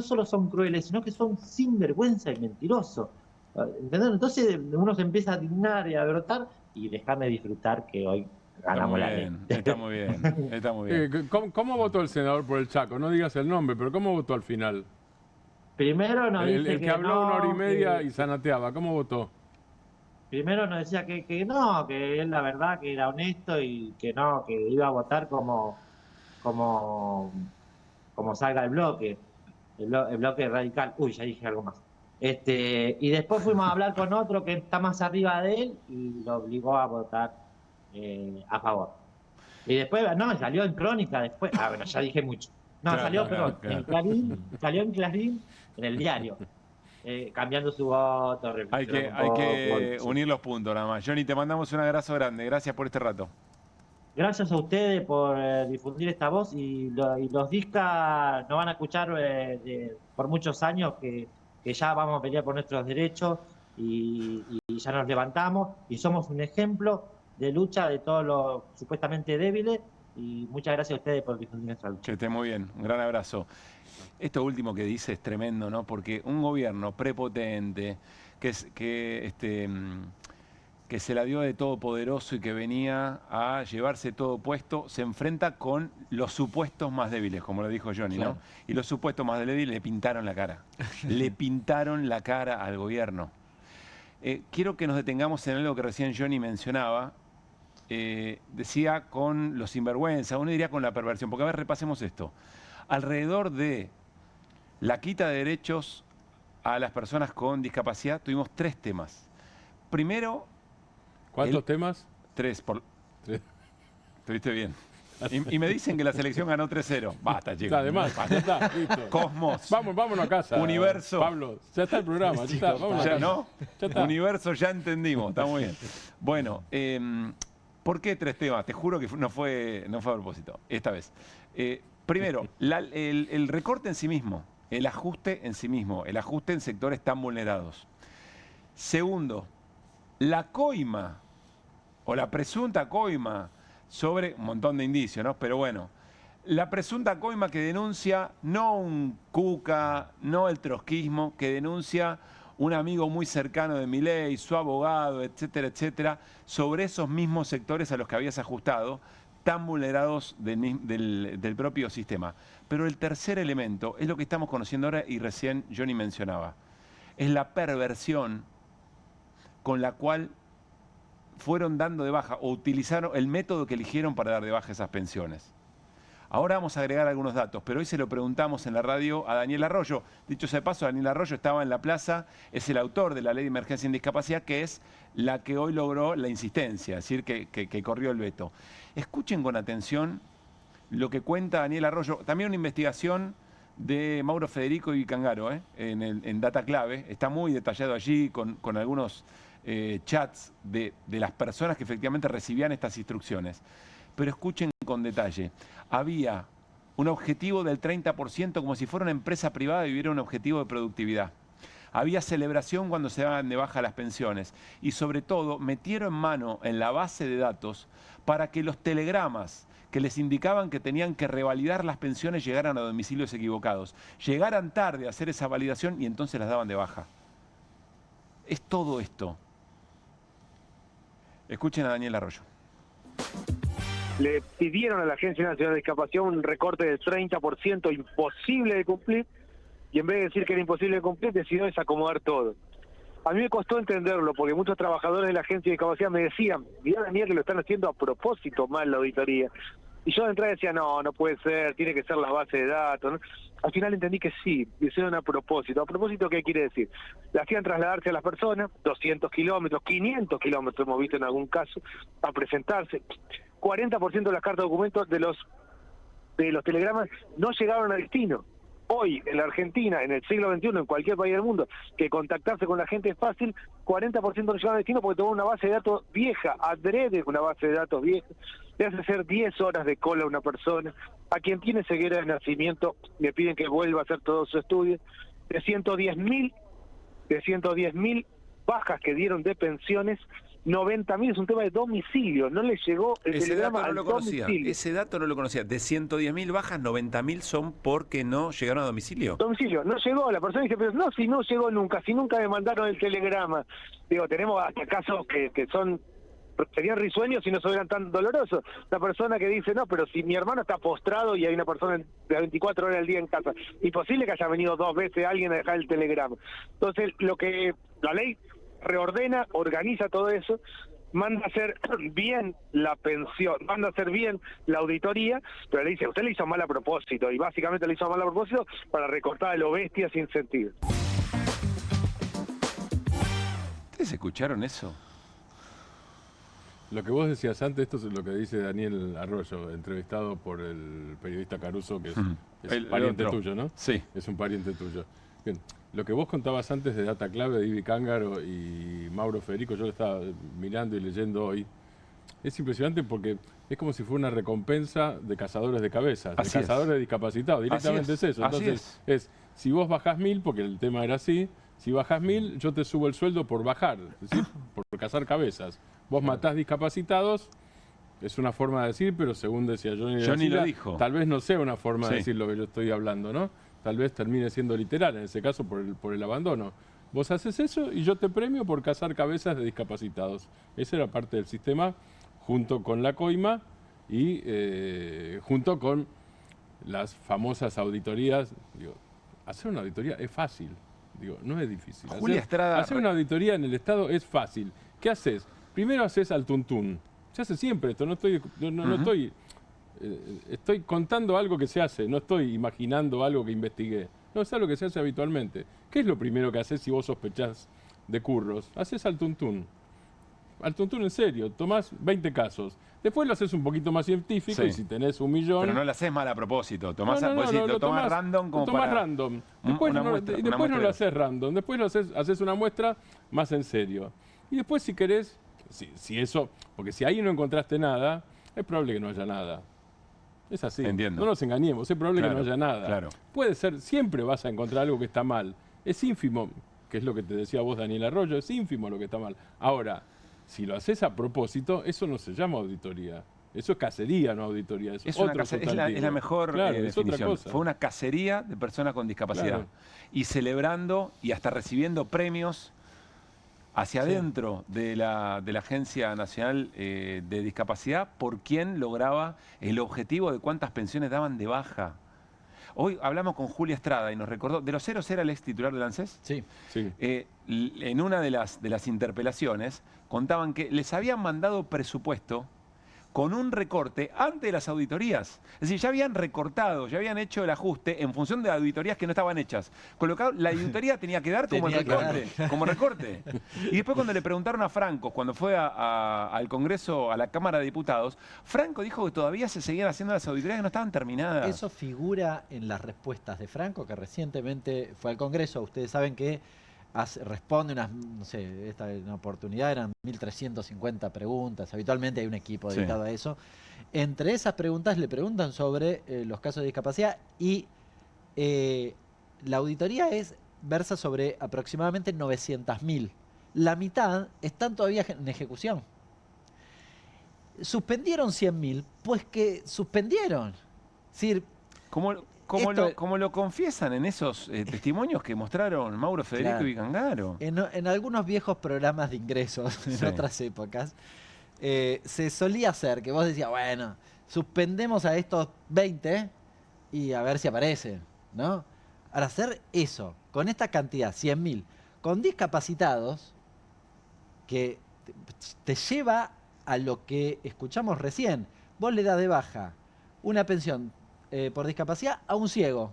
solo son crueles, sino que son sinvergüenza y mentirosos. ¿Entendés? Entonces uno se empieza a dignar y a brotar y dejarme disfrutar que hoy ganamos la ley. Está muy bien, está muy bien. ¿Cómo votó el senador por el Chaco? No digas el nombre, pero ¿cómo votó al final? Primero nos dice el que habló no, 1 hora y media y zanateaba, ¿cómo votó? Primero nos decía que no, que él la verdad que era honesto y que no, que iba a votar como salga el bloque radical. Uy, ya dije algo más. Y después fuimos a hablar con otro que está más arriba de él y lo obligó a votar a favor. Y después, no, salió en Crónica después. Ah, bueno, ya dije mucho. No, salió en Clarín, en el diario. Cambiando su voto. Hay que unir los puntos nada más. Johnny, te mandamos un abrazo grande. Gracias por este rato. Gracias a ustedes por difundir esta voz y los discas nos van a escuchar por muchos años que ya vamos a pelear por nuestros derechos y ya nos levantamos y somos un ejemplo de lucha de todos los supuestamente débiles. Y muchas gracias a ustedes por difundir nuestra lucha. Que esté muy bien. Un gran abrazo. Esto último que dice es tremendo, ¿no? Porque un gobierno prepotente, que se la dio de todopoderoso y que venía a llevarse todo puesto, se enfrenta con los supuestos más débiles, como lo dijo Johnny, ¿no? Y los supuestos más débiles le pintaron la cara. Le pintaron la cara al gobierno. Quiero que nos detengamos en algo que recién Johnny mencionaba. Decía con los sinvergüenza, uno diría con la perversión, porque a ver, repasemos esto. Alrededor de la quita de derechos a las personas con discapacidad tuvimos 3 temas. Primero... ¿Cuántos temas? 3. Estuviste bien. Y me dicen que la selección ganó 3-0. Basta, chicos. Además, ya está, listo. Cosmos. Vámonos a casa. Universo. Pablo, ya está el programa. Ya está, vámonos ya, a casa. ¿no? Ya está. Universo, ya entendimos. Está muy bien. Bueno, ¿por qué 3 temas? Te juro que no fue a propósito, esta vez. Primero, el recorte en sí mismo, el ajuste en sí mismo, el ajuste en sectores tan vulnerados. Segundo, la coima o la presunta coima sobre un montón de indicios, ¿no? Pero bueno, la presunta coima que denuncia no un Cuca, no el trotskismo, que denuncia un amigo muy cercano de Milei, su abogado, etcétera, etcétera, sobre esos mismos sectores a los que habías ajustado, tan vulnerados del propio sistema. Pero el tercer elemento es lo que estamos conociendo ahora y recién Johnny mencionaba. Es la perversión con la cual fueron dando de baja o utilizaron el método que eligieron para dar de baja esas pensiones. Ahora vamos a agregar algunos datos, pero hoy se lo preguntamos en la radio a Daniel Arroyo. Dicho sea de paso, Daniel Arroyo estaba en la plaza, es el autor de la Ley de Emergencia en Discapacidad, que es la que hoy logró la insistencia, es decir, que corrió el veto. Escuchen con atención lo que cuenta Daniel Arroyo, también una investigación de Mauro Federico y Cangaro, en Data Clave, está muy detallado allí con algunos chats de las personas que efectivamente recibían estas instrucciones. Pero escuchen con detalle, había un objetivo del 30% como si fuera una empresa privada y hubiera un objetivo de productividad. Había celebración cuando se daban de baja las pensiones y sobre todo metieron mano en la base de datos para que los telegramas que les indicaban que tenían que revalidar las pensiones llegaran a domicilios equivocados. Llegaran tarde a hacer esa validación y entonces las daban de baja. Es todo esto. Escuchen a Daniel Arroyo. Le pidieron a la Agencia Nacional de Discapacidad un recorte del 30% imposible de cumplir, y en vez de decir que era imposible de cumplir, decidió desacomodar todo. A mí me costó entenderlo, porque muchos trabajadores de la Agencia de Discapacidad me decían, mirá Daniel, que lo están haciendo a propósito mal la auditoría. Y yo de entrada decía, no puede ser, tiene que ser la base de datos, ¿no? Al final entendí que sí, lo hicieron a propósito. ¿A propósito qué quiere decir? Le hacían trasladarse a las personas, 200 kilómetros, 500 kilómetros hemos visto en algún caso, a presentarse. 40% de las cartas de documentos de de los telegramas no llegaron a destino. Hoy, en la Argentina, en el siglo XXI, en cualquier país del mundo, que contactarse con la gente es fácil, 40% no llegaron a destino porque tomó una base de datos vieja, adrede una base de datos vieja, le hace hacer 10 horas de cola a una persona. A quien tiene ceguera de nacimiento le piden que vuelva a hacer todo su estudio. De 110.000 bajas que dieron de pensiones, 90.000 es un tema de domicilio, no le llegó el telegrama al domicilio. Ese dato no lo conocía. De 110.000 bajas, 90.000 son porque no llegaron a domicilio. Domicilio, no llegó. La persona dice, pero no, si no llegó nunca, si nunca me mandaron el telegrama. Digo, tenemos hasta casos que serían risueños si no fueran tan dolorosos. La persona que dice, no, pero si mi hermano está postrado y hay una persona de 24 horas al día en casa, imposible que haya venido 2 veces alguien a dejar el telegrama. Entonces, lo que la ley reordena, organiza todo eso, manda a hacer bien la pensión, manda a hacer bien la auditoría, pero le dice, usted le hizo mal a propósito, y básicamente le hizo mal a propósito para recortar a lo bestia sin sentido. ¿Ustedes escucharon eso? Lo que vos decías antes, esto es lo que dice Daniel Arroyo, entrevistado por el periodista Caruso, que es El pariente otro. tuyo, ¿no? Sí. Es un pariente tuyo. Bien, lo que vos contabas antes de Data Clave, de Ibi Cángaro y Mauro Federico, yo lo estaba mirando y leyendo hoy, es impresionante porque es como si fuera una recompensa de cazadores de cabezas, Así de cazadores de discapacitados, directamente es eso. Así Entonces, es si vos bajás 1000, porque el tema era así, si bajás 1000, yo te subo el sueldo por bajar, es decir, por cazar cabezas. Vos matás discapacitados, es una forma de decir, pero según decía Johnny lo dijo. tal vez no sea una forma de Sí. decir lo que yo estoy hablando, ¿no? Tal vez termine siendo literal, en ese caso por el abandono. Vos haces eso y yo te premio por cazar cabezas de discapacitados. Esa era parte del sistema, junto con la coima y junto con las famosas auditorías. Digo, hacer una auditoría es fácil, digo, no es difícil. Julia Estrada... Hacer una auditoría en el Estado es fácil. ¿Qué haces? Primero haces al tuntún. Se hace siempre esto, no estoy... Estoy contando algo que se hace, no estoy imaginando algo que investigué. No, es algo que se hace habitualmente. ¿Qué es lo primero que haces si vos sospechás de curros? Haces al tuntún. Al tuntún en serio, tomás 20 casos. Después lo haces un poquito más científico, Sí. y si tenés 1 millón... Pero no lo haces mal a propósito. Tomás, No, lo tomás random como lo tomás para... random. Después una no, muestra, y una después no muestra lo haces random. Después lo haces una muestra más en serio. Y después, si querés, si eso... Porque si ahí no encontraste nada, es probable que no haya nada. Es así. Entiendo. No nos engañemos, es probable Claro, que no haya nada. claro. Puede ser, siempre vas a encontrar algo que está mal. Es ínfimo, que es lo que te decía vos, Daniel Arroyo, es ínfimo lo que está mal. Ahora, si lo haces a propósito, eso no se llama auditoría. Eso es cacería, no auditoría. Eso Es, otro es la mejor Claro, es otra definición. cosa. Fue una cacería de personas con discapacidad. Claro. Y celebrando y hasta recibiendo premios hacia adentro de la Agencia Nacional de Discapacidad por quien lograba el objetivo de cuántas pensiones daban de baja. Hoy hablamos con Julia Estrada y nos recordó, ¿de los ceros era el ex titular del ANSES? Sí. En una de las interpelaciones contaban que les habían mandado presupuesto con un recorte antes de las auditorías. Es decir, ya habían recortado, ya habían hecho el ajuste en función de auditorías que no estaban hechas. Con lo que la auditoría tenía que dar como el recorte. Como recorte. Y después cuando le preguntaron a Franco, cuando fue al Congreso, a la Cámara de Diputados, Franco dijo que todavía se seguían haciendo las auditorías que no estaban terminadas. Eso figura en las respuestas de Franco, que recientemente fue al Congreso. Ustedes saben que responde unas, no sé, esta una oportunidad eran 1.350 preguntas. Habitualmente hay un equipo dedicado a eso. Entre esas preguntas le preguntan sobre los casos de discapacidad y la auditoría versa sobre aproximadamente 900.000. La mitad están todavía en ejecución. Suspendieron 100.000, pues que suspendieron. Es decir, Como lo confiesan en esos testimonios que mostraron Mauro Federico Claro. y Cángaro. En algunos viejos programas de ingresos, en otras épocas, se solía hacer que vos decías, bueno, suspendemos a estos 20 y a ver si aparecen, ¿no? Al hacer eso, con esta cantidad, 100.000, con discapacitados, que te lleva a lo que escuchamos recién. Vos le das de baja una pensión por discapacidad a un ciego,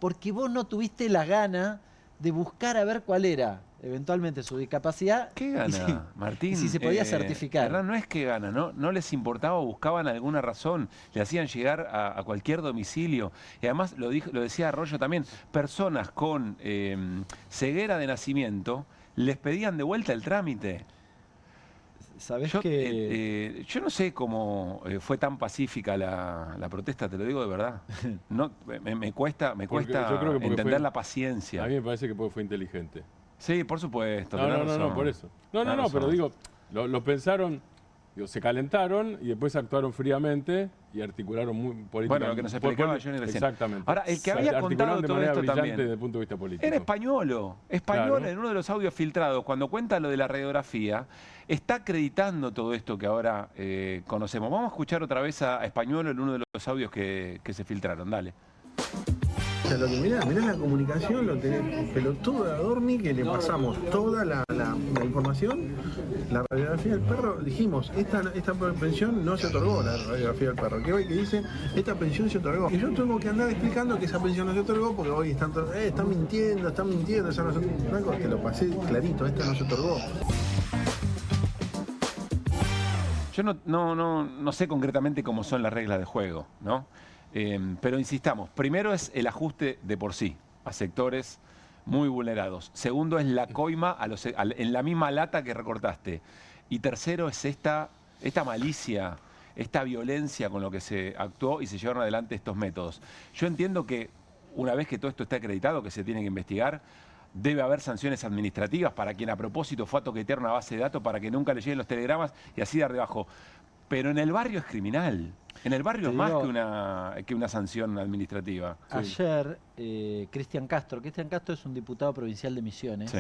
porque vos no tuviste la gana de buscar a ver cuál era eventualmente su discapacidad. ¿Qué gana, Martín? Y si se podía certificar. ¿Verdad? No es que gana, no les importaba, buscaban alguna razón, le hacían llegar a cualquier domicilio. Y además, lo decía Arroyo también, personas con ceguera de nacimiento les pedían de vuelta el trámite. ¿Sabés que yo no sé cómo fue tan pacífica la protesta, te lo digo de verdad. No, me cuesta entender la paciencia. A mí me parece que fue inteligente. Sí, por supuesto. No, por eso. No, pero digo, lo pensaron, se calentaron y después actuaron fríamente y articularon muy políticamente. Bueno, lo que nos explicaba Johnny recién. Exactamente. Ahora, el que había contado todo esto también desde el punto de vista político. era Españolo. Españolo, en uno de los audios filtrados, cuando cuenta lo de la radiografía, está acreditando todo esto que ahora conocemos. Vamos a escuchar otra vez a Españolo en uno de los audios que se filtraron. Dale. Lo que mirá la comunicación, lo tenés pelotudo de Adorni, que le pasamos toda la información, la radiografía del perro, dijimos, esta pensión no se otorgó, la radiografía del perro, que hoy que dicen, esta pensión se otorgó. Y yo tengo que andar explicando que esa pensión no se otorgó, porque hoy están mintiendo, esa no se otorgó. Franco, te lo pasé clarito, esta no se otorgó. Yo no sé concretamente cómo son las reglas de juego, ¿no? Pero insistamos, primero es el ajuste de por sí a sectores muy vulnerados. Segundo es la coima en la misma lata que recortaste. Y tercero es esta malicia, esta violencia con lo que se actuó y se llevaron adelante estos métodos. Yo entiendo que una vez que todo esto está acreditado, que se tiene que investigar, debe haber sanciones administrativas para quien a propósito fue a toquetear una base de datos para que nunca le lleguen los telegramas y así de abajo. Pero en el barrio es criminal. En el barrio es más que una sanción administrativa. Ayer, Cristian Castro es un diputado provincial de Misiones,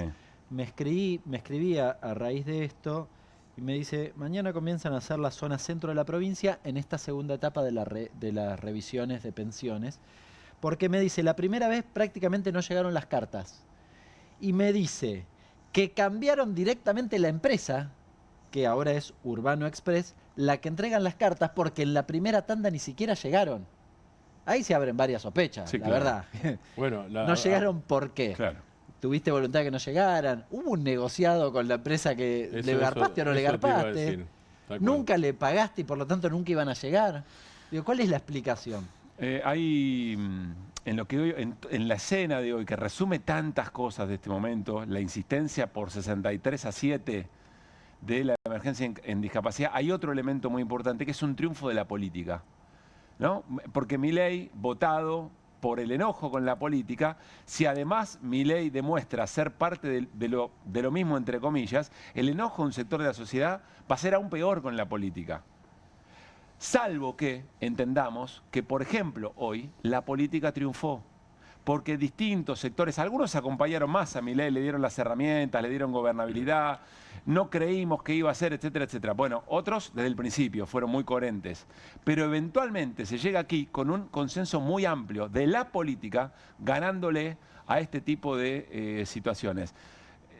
me escribía a raíz de esto y me dice, mañana comienzan a hacer la zona centro de la provincia en esta segunda etapa de las revisiones de pensiones, porque me dice, la primera vez prácticamente no llegaron las cartas. Y me dice que cambiaron directamente la empresa, que ahora es Urbano Express, la que entregan las cartas, porque en la primera tanda ni siquiera llegaron. Ahí se abren varias sospechas, la verdad. Bueno, no llegaron, ¿por qué? Claro. ¿Tuviste voluntad de que no llegaran? ¿Hubo un negociado con la empresa que le garpaste o no le garpaste? ¿Nunca le pagaste y por lo tanto nunca iban a llegar? Digo, ¿cuál es la explicación? Hay, en la escena de hoy, que resume tantas cosas de este momento, la insistencia por 63-7 de la emergencia en discapacidad, hay otro elemento muy importante que es un triunfo de la política, ¿no? Porque Milei, votado por el enojo con la política, si además Milei demuestra ser parte de lo mismo, entre comillas, el enojo de un sector de la sociedad va a ser aún peor con la política. Salvo que entendamos que, por ejemplo, hoy la política triunfó. Porque distintos sectores, algunos acompañaron más a Milei, le dieron las herramientas, le dieron gobernabilidad, no creímos que iba a ser, etcétera, etcétera. Bueno, otros desde el principio fueron muy coherentes. Pero eventualmente se llega aquí con un consenso muy amplio de la política ganándole a este tipo de situaciones.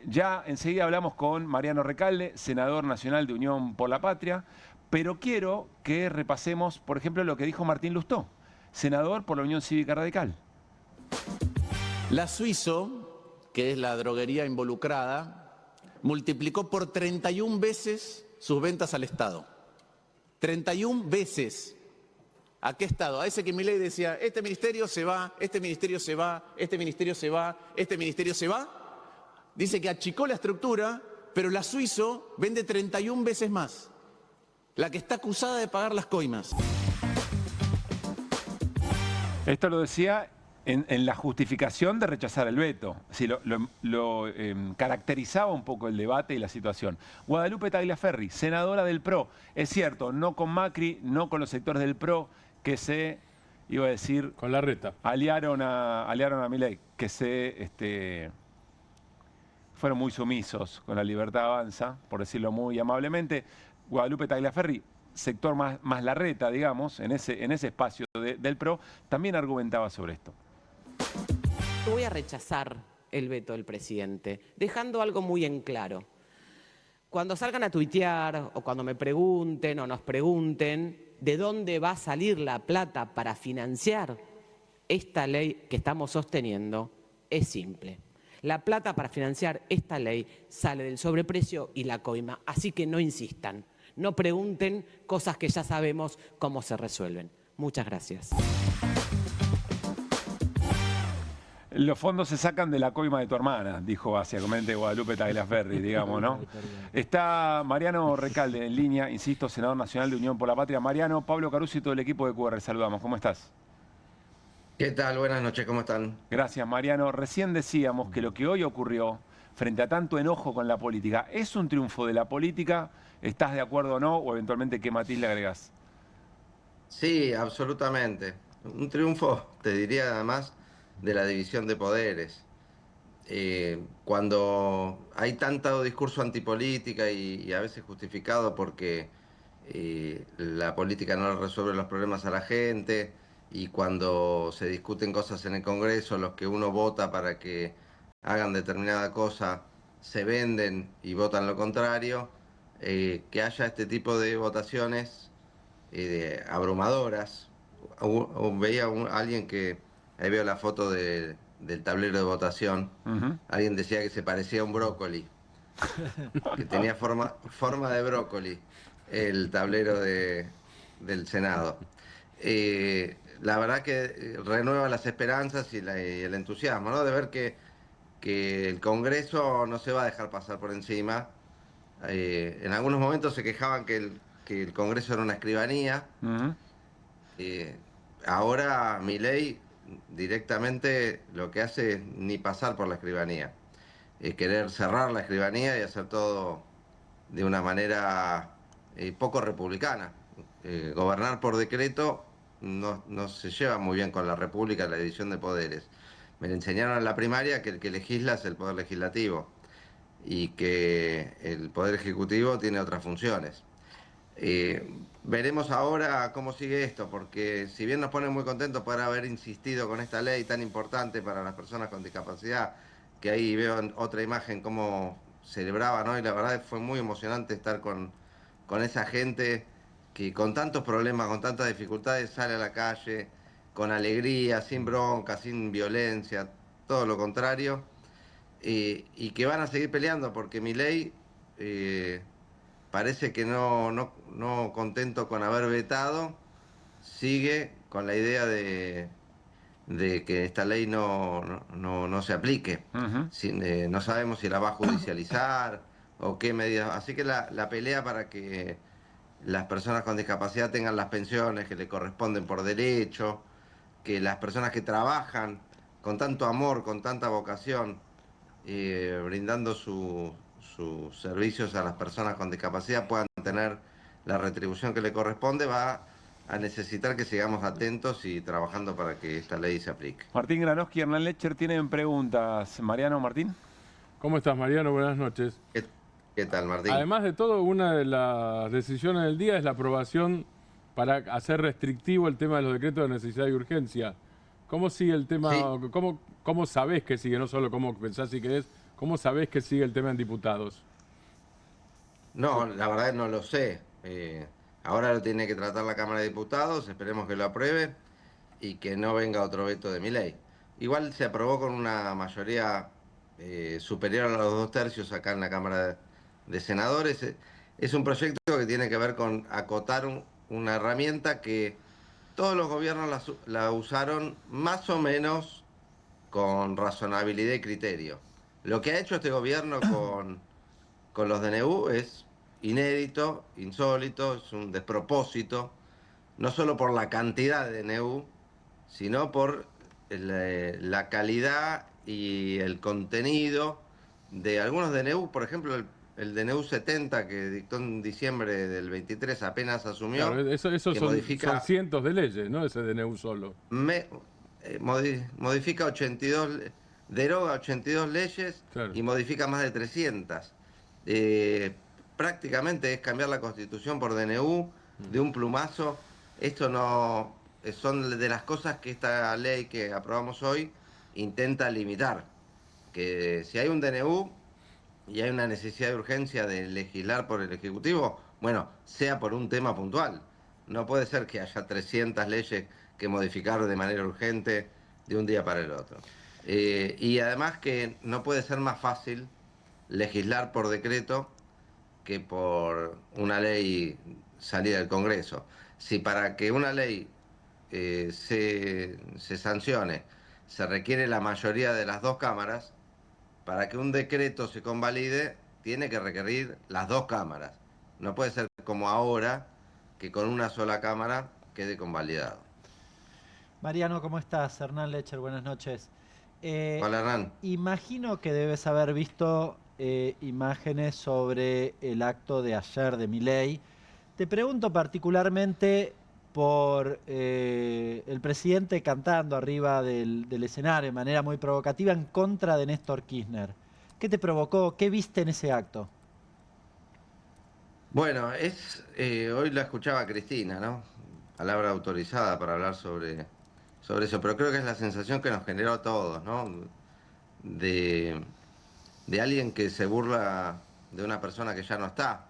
Ya enseguida hablamos con Mariano Recalde, senador nacional de Unión por la Patria, pero quiero que repasemos, por ejemplo, lo que dijo Martín Lustó, senador por la Unión Cívica Radical. La Suizo, que es la droguería involucrada, multiplicó por 31 veces sus ventas al Estado. 31 veces. ¿A qué Estado? A ese que Milei decía, este ministerio se va, este ministerio se va, este ministerio se va, este ministerio se va. Dice que achicó la estructura, pero la Suizo vende 31 veces más. La que está acusada de pagar las coimas. Esto lo decía en la justificación de rechazar el veto. Sí, lo caracterizaba un poco el debate y la situación. Guadalupe Tagliaferri, senadora del PRO. Es cierto, no con Macri, no con los sectores del PRO que se, iba a decir... Con Larreta. Aliaron a Milei, que fueron muy sumisos con la Libertad Avanza, por decirlo muy amablemente. Guadalupe Tagliaferri, sector más Larreta, digamos, en ese espacio del PRO, también argumentaba sobre esto. Voy a rechazar el veto del presidente, dejando algo muy en claro. Cuando salgan a tuitear o cuando me pregunten o nos pregunten de dónde va a salir la plata para financiar esta ley que estamos sosteniendo, es simple. La plata para financiar esta ley sale del sobreprecio y la coima, así que no insistan, no pregunten cosas que ya sabemos cómo se resuelven. Muchas gracias. Los fondos se sacan de la coima de tu hermana, dijo básicamente Guadalupe Tagliaferri, digamos, ¿no? Está Mariano Recalde en línea, insisto, senador nacional de Unión por la Patria. Mariano, Pablo Caruso y todo el equipo de QR, saludamos. ¿Cómo estás? ¿Qué tal? Buenas noches, ¿cómo están? Gracias, Mariano. Recién decíamos que lo que hoy ocurrió, frente a tanto enojo con la política, ¿es un triunfo de la política? ¿Estás de acuerdo o no? O eventualmente, ¿qué matiz le agregás? Sí, absolutamente. Un triunfo, te diría además, de la división de poderes. Cuando hay tanto discurso antipolítica y a veces justificado porque la política no resuelve los problemas a la gente, y cuando se discuten cosas en el Congreso, los que uno vota para que hagan determinada cosa se venden y votan lo contrario, que haya este tipo de votaciones abrumadoras. Veía a alguien que, ahí veo la foto del tablero de votación, alguien decía que se parecía a un brócoli, que tenía forma de brócoli el tablero del Senado. La verdad que renueva las esperanzas y el entusiasmo, ¿no? De ver que el Congreso no se va a dejar pasar por encima. En algunos momentos se quejaban que el Congreso era una escribanía. Ahora Milei directamente lo que hace es ni pasar por la escribanía. Querer cerrar la escribanía y hacer todo de una manera poco republicana. Gobernar por decreto no se lleva muy bien con la República, la división de poderes. Me enseñaron en la primaria que el que legisla es el Poder Legislativo y que el Poder Ejecutivo tiene otras funciones. Veremos ahora cómo sigue esto, porque si bien nos pone muy contentos por haber insistido con esta ley tan importante para las personas con discapacidad, que ahí veo en otra imagen cómo celebraban hoy, la verdad fue muy emocionante estar con esa gente que con tantos problemas, con tantas dificultades sale a la calle, con alegría, sin bronca, sin violencia, todo lo contrario, y que van a seguir peleando porque Milei parece que no contento con haber vetado, sigue con la idea de que esta ley no se aplique. No sabemos si la va a judicializar o qué medidas. Así que la pelea para que las personas con discapacidad tengan las pensiones que le corresponden por derecho, que las personas que trabajan con tanto amor, con tanta vocación, brindando sus servicios a las personas con discapacidad puedan tener la retribución que le corresponde, va a necesitar que sigamos atentos y trabajando para que esta ley se aplique. Martín Granowski y Hernán Lecher tienen preguntas. Mariano, Martín. ¿Cómo estás, Mariano? Buenas noches. ¿Qué tal, Martín? Además de todo, una de las decisiones del día es la aprobación para hacer restrictivo el tema de los decretos de necesidad y urgencia. ¿Cómo sigue el tema? Sí. ¿Cómo sabés que sigue? No solo cómo pensás y querés, ¿cómo sabés que sigue el tema en diputados? No, la verdad no lo sé. Ahora lo tiene que tratar la Cámara de Diputados, esperemos que lo apruebe y que no venga otro veto de Milei. Igual se aprobó con una mayoría superior a los 2 tercios acá en la Cámara de Senadores. Es un proyecto que tiene que ver con acotar una herramienta que todos los gobiernos la usaron más o menos con razonabilidad y criterio. Lo que ha hecho este gobierno con los DNU es inédito, insólito, es un despropósito, no solo por la cantidad de DNU, sino por la calidad y el contenido de algunos DNU. Por ejemplo, el DNU 70 que dictó en diciembre del 23 apenas asumió. Claro, eso son cientos de leyes, ¿no? Ese DNU solo. Modifica 82, deroga 82 leyes, claro, y modifica más de 300. Prácticamente es cambiar la Constitución por DNU de un plumazo. Esto no son de las cosas que esta ley que aprobamos hoy intenta limitar. Que si hay un DNU y hay una necesidad de urgencia de legislar por el Ejecutivo, bueno, sea por un tema puntual. No puede ser que haya 300 leyes que modificar de manera urgente de un día para el otro. Y además que no puede ser más fácil legislar por decreto que por una ley salida del Congreso. Si para que una ley se sancione se requiere la mayoría de las dos cámaras, para que un decreto se convalide tiene que requerir las dos cámaras. No puede ser como ahora, que con una sola cámara quede convalidado. Mariano, ¿cómo estás? Hernán Lecher, buenas noches. Hola, Hernán. Imagino que debes haber visto imágenes sobre el acto de ayer de Milei. Te pregunto particularmente por el presidente cantando arriba del escenario de manera muy provocativa en contra de Néstor Kirchner. ¿Qué te provocó? ¿Qué viste en ese acto? Bueno, hoy la escuchaba Cristina, ¿no? Palabra autorizada para hablar sobre eso, pero creo que es la sensación que nos generó a todos, ¿no? De alguien que se burla de una persona que ya no está.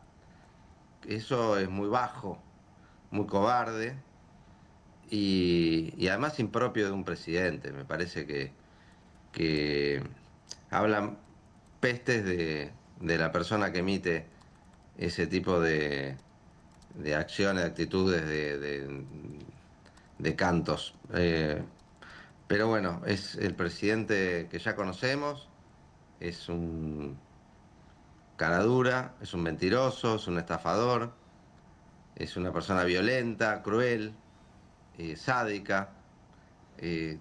Eso es muy bajo, muy cobarde y además impropio de un presidente. Me parece que hablan pestes de la persona que emite ese tipo de acciones, de actitudes, de cantos. Pero bueno, es el presidente que ya conocemos, es un caradura, es un mentiroso, es un estafador, es una persona violenta, cruel, sádica.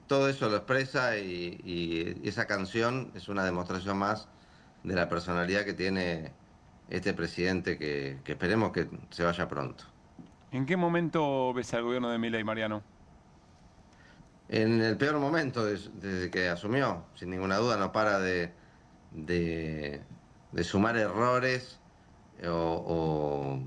Todo eso lo expresa y esa canción es una demostración más de la personalidad que tiene este presidente que esperemos que se vaya pronto. ¿En qué momento ves al gobierno de Milei, Mariano? En el peor momento desde que asumió, sin ninguna duda, no para de sumar errores o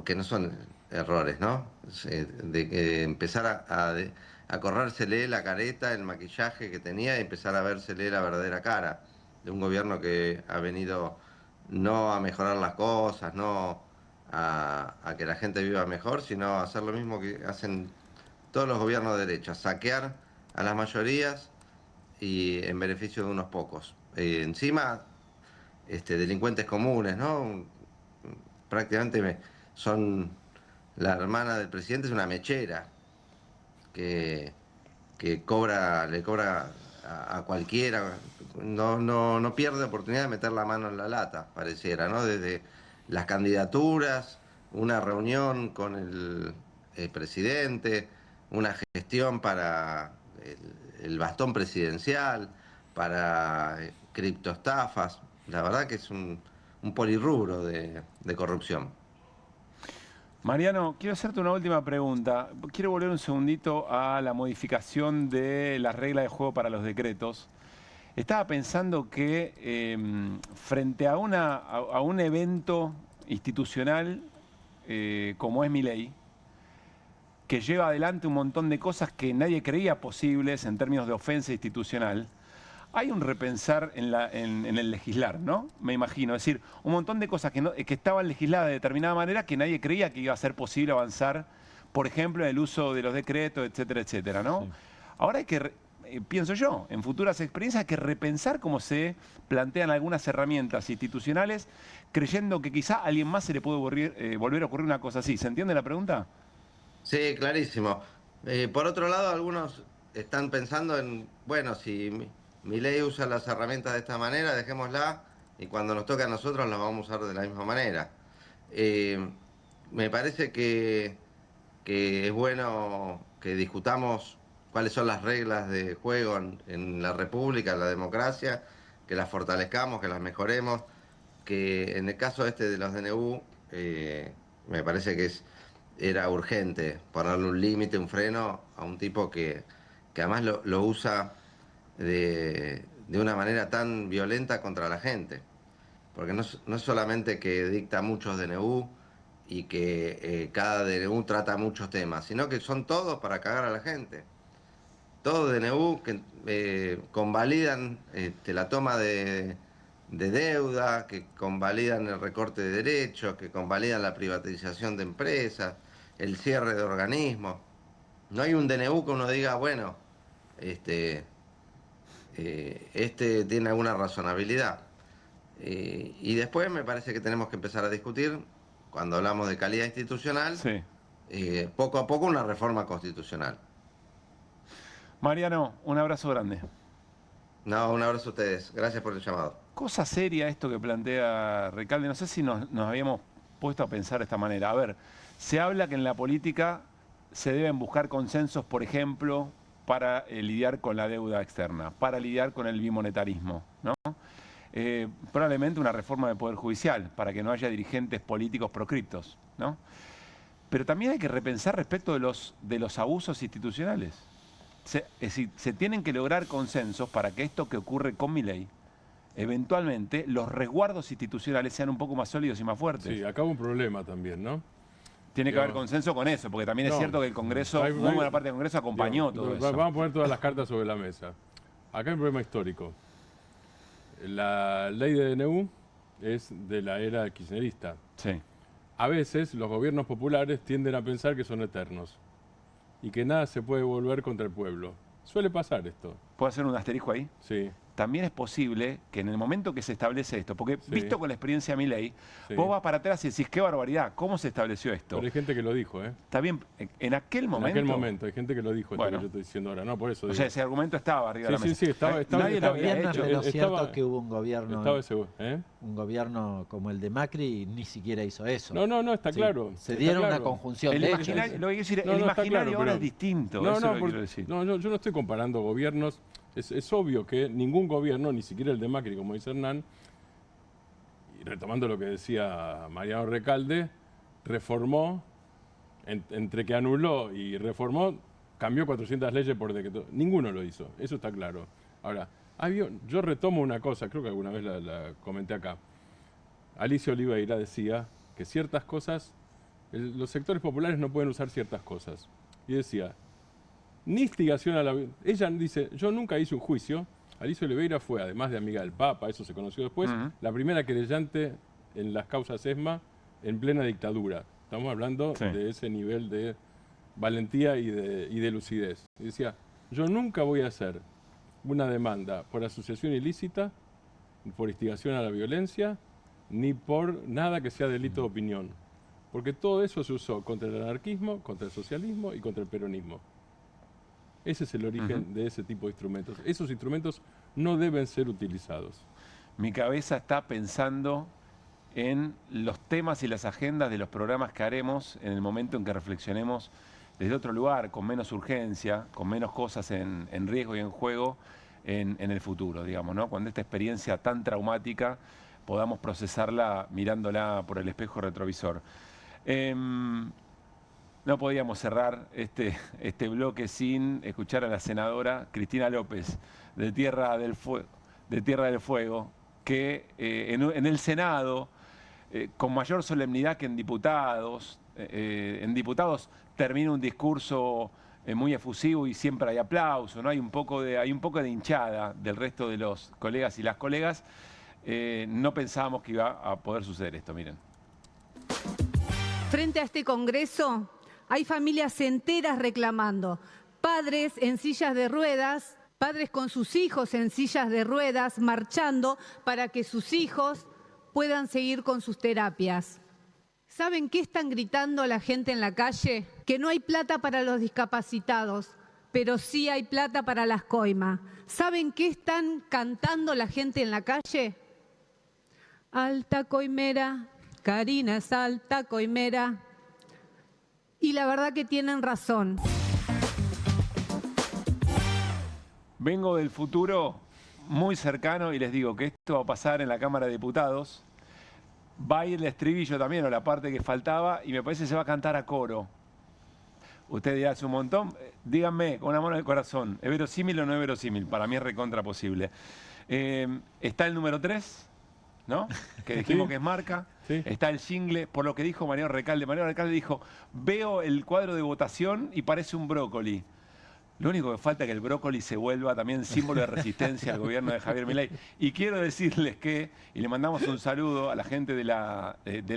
que no son errores, ¿no? De empezar a corrérsele la careta, el maquillaje que tenía y empezar a vérsele la verdadera cara de un gobierno que ha venido no a mejorar las cosas, no a que la gente viva mejor, sino a hacer lo mismo que hacen todos los gobiernos de derecha, saquear a las mayorías y en beneficio de unos pocos. Encima, delincuentes comunes, ¿no? Prácticamente son la hermana del presidente, es una mechera que le cobra a cualquiera, no pierde oportunidad de meter la mano en la lata, pareciera, ¿no? Desde las candidaturas, una reunión con el presidente, una gestión para el bastón presidencial, para criptoestafas. La verdad que es un polirrubro de corrupción. Mariano, quiero hacerte una última pregunta. Quiero volver un segundito a la modificación de la regla de juego para los decretos. Estaba pensando que frente a un evento institucional como es Milei, que lleva adelante un montón de cosas que nadie creía posibles en términos de ofensa institucional, hay un repensar en el legislar, ¿no? Me imagino. Es decir, un montón de cosas que estaban legisladas de determinada manera que nadie creía que iba a ser posible avanzar, por ejemplo, en el uso de los decretos, etcétera, etcétera, ¿no? Sí. Ahora hay que, pienso yo, en futuras experiencias hay que repensar cómo se plantean algunas herramientas institucionales, creyendo que quizá a alguien más se le puede volver a ocurrir una cosa así. ¿Se entiende la pregunta? Sí, clarísimo. Por otro lado, algunos están pensando en, bueno, si Milei usa las herramientas de esta manera, dejémosla, y cuando nos toque a nosotros las vamos a usar de la misma manera. Me parece que es bueno que discutamos cuáles son las reglas de juego en la República, en la democracia, que las fortalezcamos, que las mejoremos, que en el caso de los DNU, me parece que era urgente ponerle un límite, un freno a un tipo que además lo usa de una manera tan violenta contra la gente. Porque no es solamente que dicta muchos DNU y que cada DNU trata muchos temas, sino que son todos para cagar a la gente. Todos DNU que convalidan la toma de deuda, que convalidan el recorte de derechos, que convalidan la privatización de empresas, el cierre de organismos. No hay un DNU que uno diga, bueno, este tiene alguna razonabilidad. Y después me parece que tenemos que empezar a discutir, cuando hablamos de calidad institucional, poco a poco una reforma constitucional. Mariano, un abrazo grande. No, un abrazo a ustedes. Gracias por el llamado. Cosa seria esto que plantea Recalde. No sé si nos habíamos puesto a pensar de esta manera. A ver, se habla que en la política se deben buscar consensos, por ejemplo, para lidiar con la deuda externa, para lidiar con el bimonetarismo, ¿no? Probablemente una reforma del Poder Judicial, para que no haya dirigentes políticos proscriptos, ¿no? Pero también hay que repensar respecto de los abusos institucionales. Es decir, se tienen que lograr consensos para que esto que ocurre con Milei, eventualmente los resguardos institucionales sean un poco más sólidos y más fuertes. Sí, acá hubo un problema también, ¿no? Tiene que haber consenso con eso, porque también es cierto que el Congreso, muy buena parte del Congreso acompañó todo eso. Vamos a poner todas las cartas sobre la mesa. Acá hay un problema histórico. La ley de DNU es de la era kirchnerista. Sí. A veces los gobiernos populares tienden a pensar que son eternos y que nada se puede volver contra el pueblo. Suele pasar esto. ¿Puedo hacer un asterisco ahí? Sí. También es posible que en el momento que se establece esto, porque visto con la experiencia de Milei, vos vas para atrás y decís, qué barbaridad, ¿cómo se estableció esto? Pero hay gente que lo dijo, ¿eh? Está bien, en aquel momento... En aquel momento, hay gente que lo dijo, esto que yo estoy diciendo ahora, no, por eso O digo. sea, ese argumento estaba arriba de la mesa. Sí, estaba Nadie lo había hecho. Estaba, Es cierto que hubo un gobierno, estaba seguro, un gobierno como el de Macri y ni siquiera hizo eso. No, está claro. Se está dieron claro. una conjunción El de imaginario, hechos. lo que quiero decir, No, el está imaginario claro, ahora pero- es distinto, No, eso no, es lo que quiero decir. No, yo no estoy comparando gobiernos. Es obvio que ningún gobierno, ni siquiera el de Macri, como dice Hernán, y retomando lo que decía Mariano Recalde, reformó, entre que anuló y reformó, cambió 400 leyes por decreto. Ninguno lo hizo, eso está claro. Ahora, yo retomo una cosa, creo que alguna vez la comenté acá. Alicia Oliveira decía que ciertas cosas, los sectores populares no pueden usar ciertas cosas. Y decía, ni instigación a la... Ella dice, yo nunca hice un juicio. Alicia Oliveira fue, además de amiga del Papa, eso se conoció después, la primera querellante en las causas ESMA en plena dictadura. Estamos hablando de ese nivel de valentía y de lucidez. Y decía, yo nunca voy a hacer una demanda por asociación ilícita, por instigación a la violencia, ni por nada que sea delito de opinión. Porque todo eso se usó contra el anarquismo, contra el socialismo y contra el peronismo. Ese es el origen de ese tipo de instrumentos. Esos instrumentos no deben ser utilizados. Mi cabeza está pensando en los temas y las agendas de los programas que haremos en el momento en que reflexionemos desde otro lugar, con menos urgencia, con menos cosas en riesgo y en juego en el futuro, digamos, ¿no? Cuando esta experiencia tan traumática podamos procesarla mirándola por el espejo retrovisor. No podíamos cerrar este bloque sin escuchar a la senadora Cristina López, de Tierra del Fuego, que en el Senado, con mayor solemnidad que en diputados termina un discurso muy efusivo y siempre hay aplauso, ¿no? Hay un poco de hinchada del resto de los colegas y las colegas. No pensábamos que iba a poder suceder esto, miren. Frente a este Congreso hay familias enteras reclamando, padres en sillas de ruedas, padres con sus hijos en sillas de ruedas, marchando para que sus hijos puedan seguir con sus terapias. ¿Saben qué están gritando la gente en la calle? Que no hay plata para los discapacitados, pero sí hay plata para las coimas. ¿Saben qué están cantando la gente en la calle? Alta coimera, Karina es alta coimera. Y la verdad que tienen razón. Vengo del futuro muy cercano y les digo que esto va a pasar en la Cámara de Diputados. Va a ir el estribillo también, o la parte que faltaba, y me parece que se va a cantar a coro. Usted dirá, hace un montón. Díganme, con una mano en el corazón, ¿es verosímil o no es verosímil? Para mí es recontra posible. Está el número 3, ¿no? Que dijimos que es marca. Sí. Está el jingle, por lo que dijo Mariano Recalde. Mariano Recalde dijo, veo el cuadro de votación y parece un brócoli. Lo único que falta es que el brócoli se vuelva también símbolo de resistencia al gobierno de Javier Milei. Y quiero decirles que, y le mandamos un saludo a la gente de la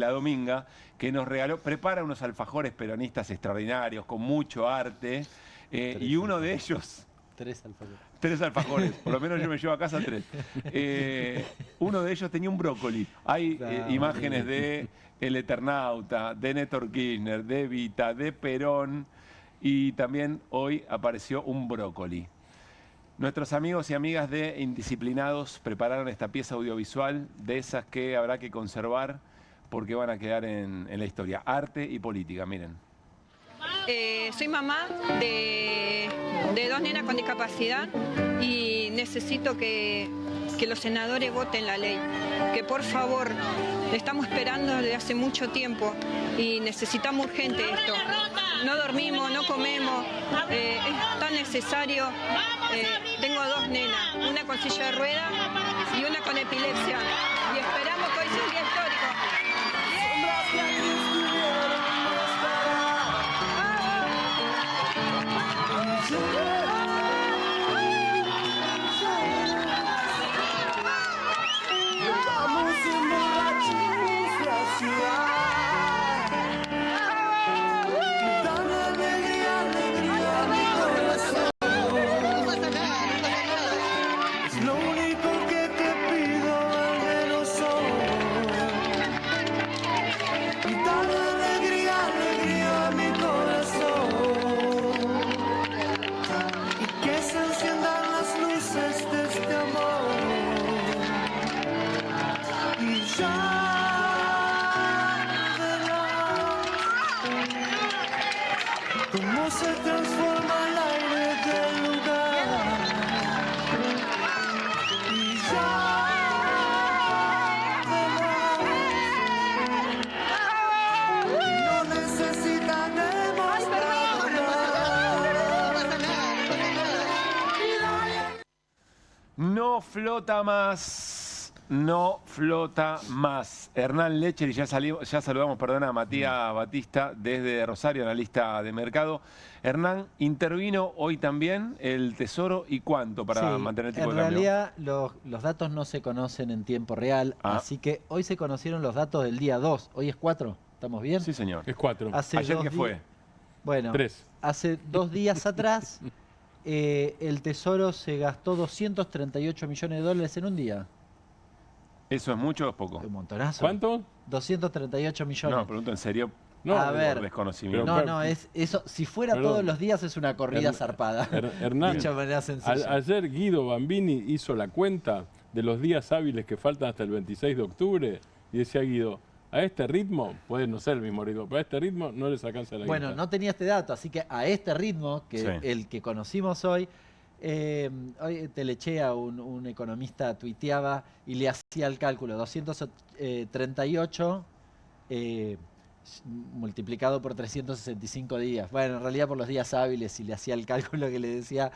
Dominga, que nos regaló, prepara unos alfajores peronistas extraordinarios, con mucho arte, y uno de ellos 3 alfajores. 3 alfajores, por lo menos yo me llevo a casa 3. Uno de ellos tenía un brócoli. Hay imágenes de El Eternauta, de Néstor Kirchner, de Evita, de Perón, y también hoy apareció un brócoli. Nuestros amigos y amigas de Indisciplinados prepararon esta pieza audiovisual, de esas que habrá que conservar porque van a quedar en la historia. Arte y política, miren. Soy mamá de 2 nenas con discapacidad y necesito que los senadores voten la ley. Que por favor, le estamos esperando desde hace mucho tiempo y necesitamos urgente esto. No dormimos, no comemos, es tan necesario. Tengo 2 nenas, una con silla de ruedas y una con epilepsia. Y esperamos que hoy sea un día histórico. Cómo se transforma el aire del lugar y ya no necesitan No flota más, no flota más. Hernán Lecher, y ya saludamos, a Matías Batista desde Rosario, analista de mercado. Hernán, intervino hoy también el Tesoro, ¿y cuánto para mantener el tipo de cambio? En realidad los datos no se conocen en tiempo real, así que hoy se conocieron los datos del día 2. ¿Hoy es 4? ¿Estamos bien? Sí, señor. Es 4. ¿Ayer qué fue? Bueno, 3. Hace 2 días atrás el Tesoro se gastó 238 millones de dólares en un día. ¿Eso es mucho o es poco? Un montonazo. ¿Cuánto? 238 millones. No, pregunto en serio. No, a ver, por desconocimiento. No, es eso. Si fuera todos los días es una corrida zarpada. Hernán, dicho de manera sencilla. Ayer Guido Bambini hizo la cuenta de los días hábiles que faltan hasta el 26 de octubre y decía Guido, a este ritmo, puede no ser el mismo ritmo, pero a este ritmo no les alcanza la Bueno, guita. no tenía este dato, así que a este ritmo, que el que conocimos hoy, hoy Telechea, un economista, tuiteaba y le hacía el cálculo, 238 multiplicado por 365 días. Bueno, en realidad por los días hábiles, y le hacía el cálculo que le decía,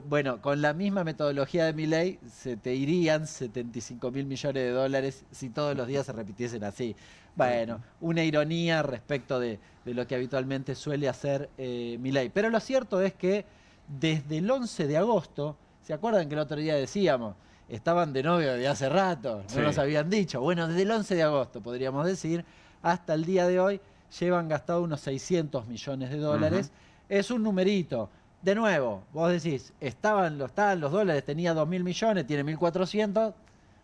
bueno, con la misma metodología de Milei se te irían 75.000 millones de dólares si todos los días se repitiesen así. Bueno, una ironía respecto de lo que habitualmente suele hacer Milei. Pero lo cierto es que desde el 11 de agosto, ¿se acuerdan que el otro día decíamos? Estaban de novio de hace rato, no nos habían dicho. Bueno, desde el 11 de agosto, podríamos decir, hasta el día de hoy, llevan gastado unos 600 millones de dólares. Es un numerito. De nuevo, vos decís, estaban los dólares, tenía 2.000 millones, tiene 1.400.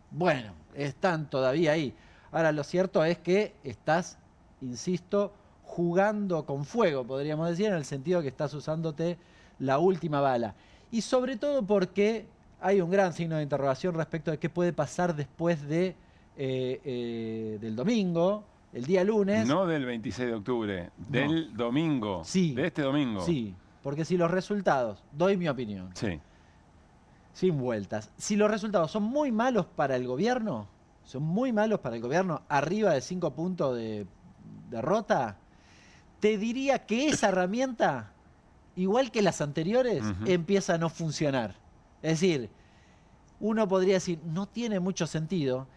Bueno, están todavía ahí. Ahora, lo cierto es que estás, insisto, jugando con fuego, podríamos decir, en el sentido que estás usándote la última bala. Y sobre todo porque hay un gran signo de interrogación respecto de qué puede pasar después de, del domingo, el día lunes. No del 26 de octubre, del domingo. Sí. De este domingo. Sí, porque si los resultados, doy mi opinión, sin vueltas, si los resultados son muy malos para el gobierno, arriba de 5 puntos de derrota, te diría que esa herramienta, igual que las anteriores, empieza a no funcionar. Es decir, uno podría decir, no tiene mucho sentido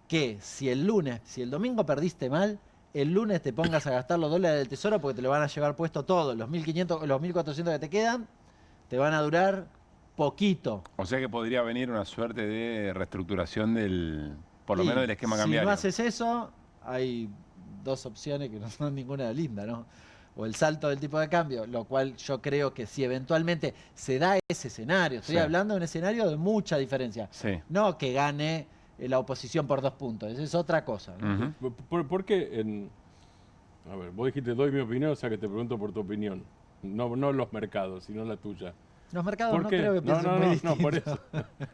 que si el domingo perdiste mal, el lunes te pongas a gastar los dólares del Tesoro porque te lo van a llevar puesto todo. Los 1.500, los 1.400 que te quedan, te van a durar poquito. O sea que podría venir una suerte de reestructuración por lo menos del esquema cambiario. Si no haces eso, hay 2 opciones que no son ninguna linda, ¿no? o el salto del tipo de cambio, lo cual yo creo que si eventualmente se da ese escenario, estoy hablando de un escenario de mucha diferencia, no que gane la oposición por 2 puntos, eso es otra cosa, ¿no? ¿Por qué a ver, vos dijiste doy mi opinión, o sea que te pregunto por tu opinión, no los mercados, sino la tuya? Los mercados no creo que piensen muy distinto. No, por eso.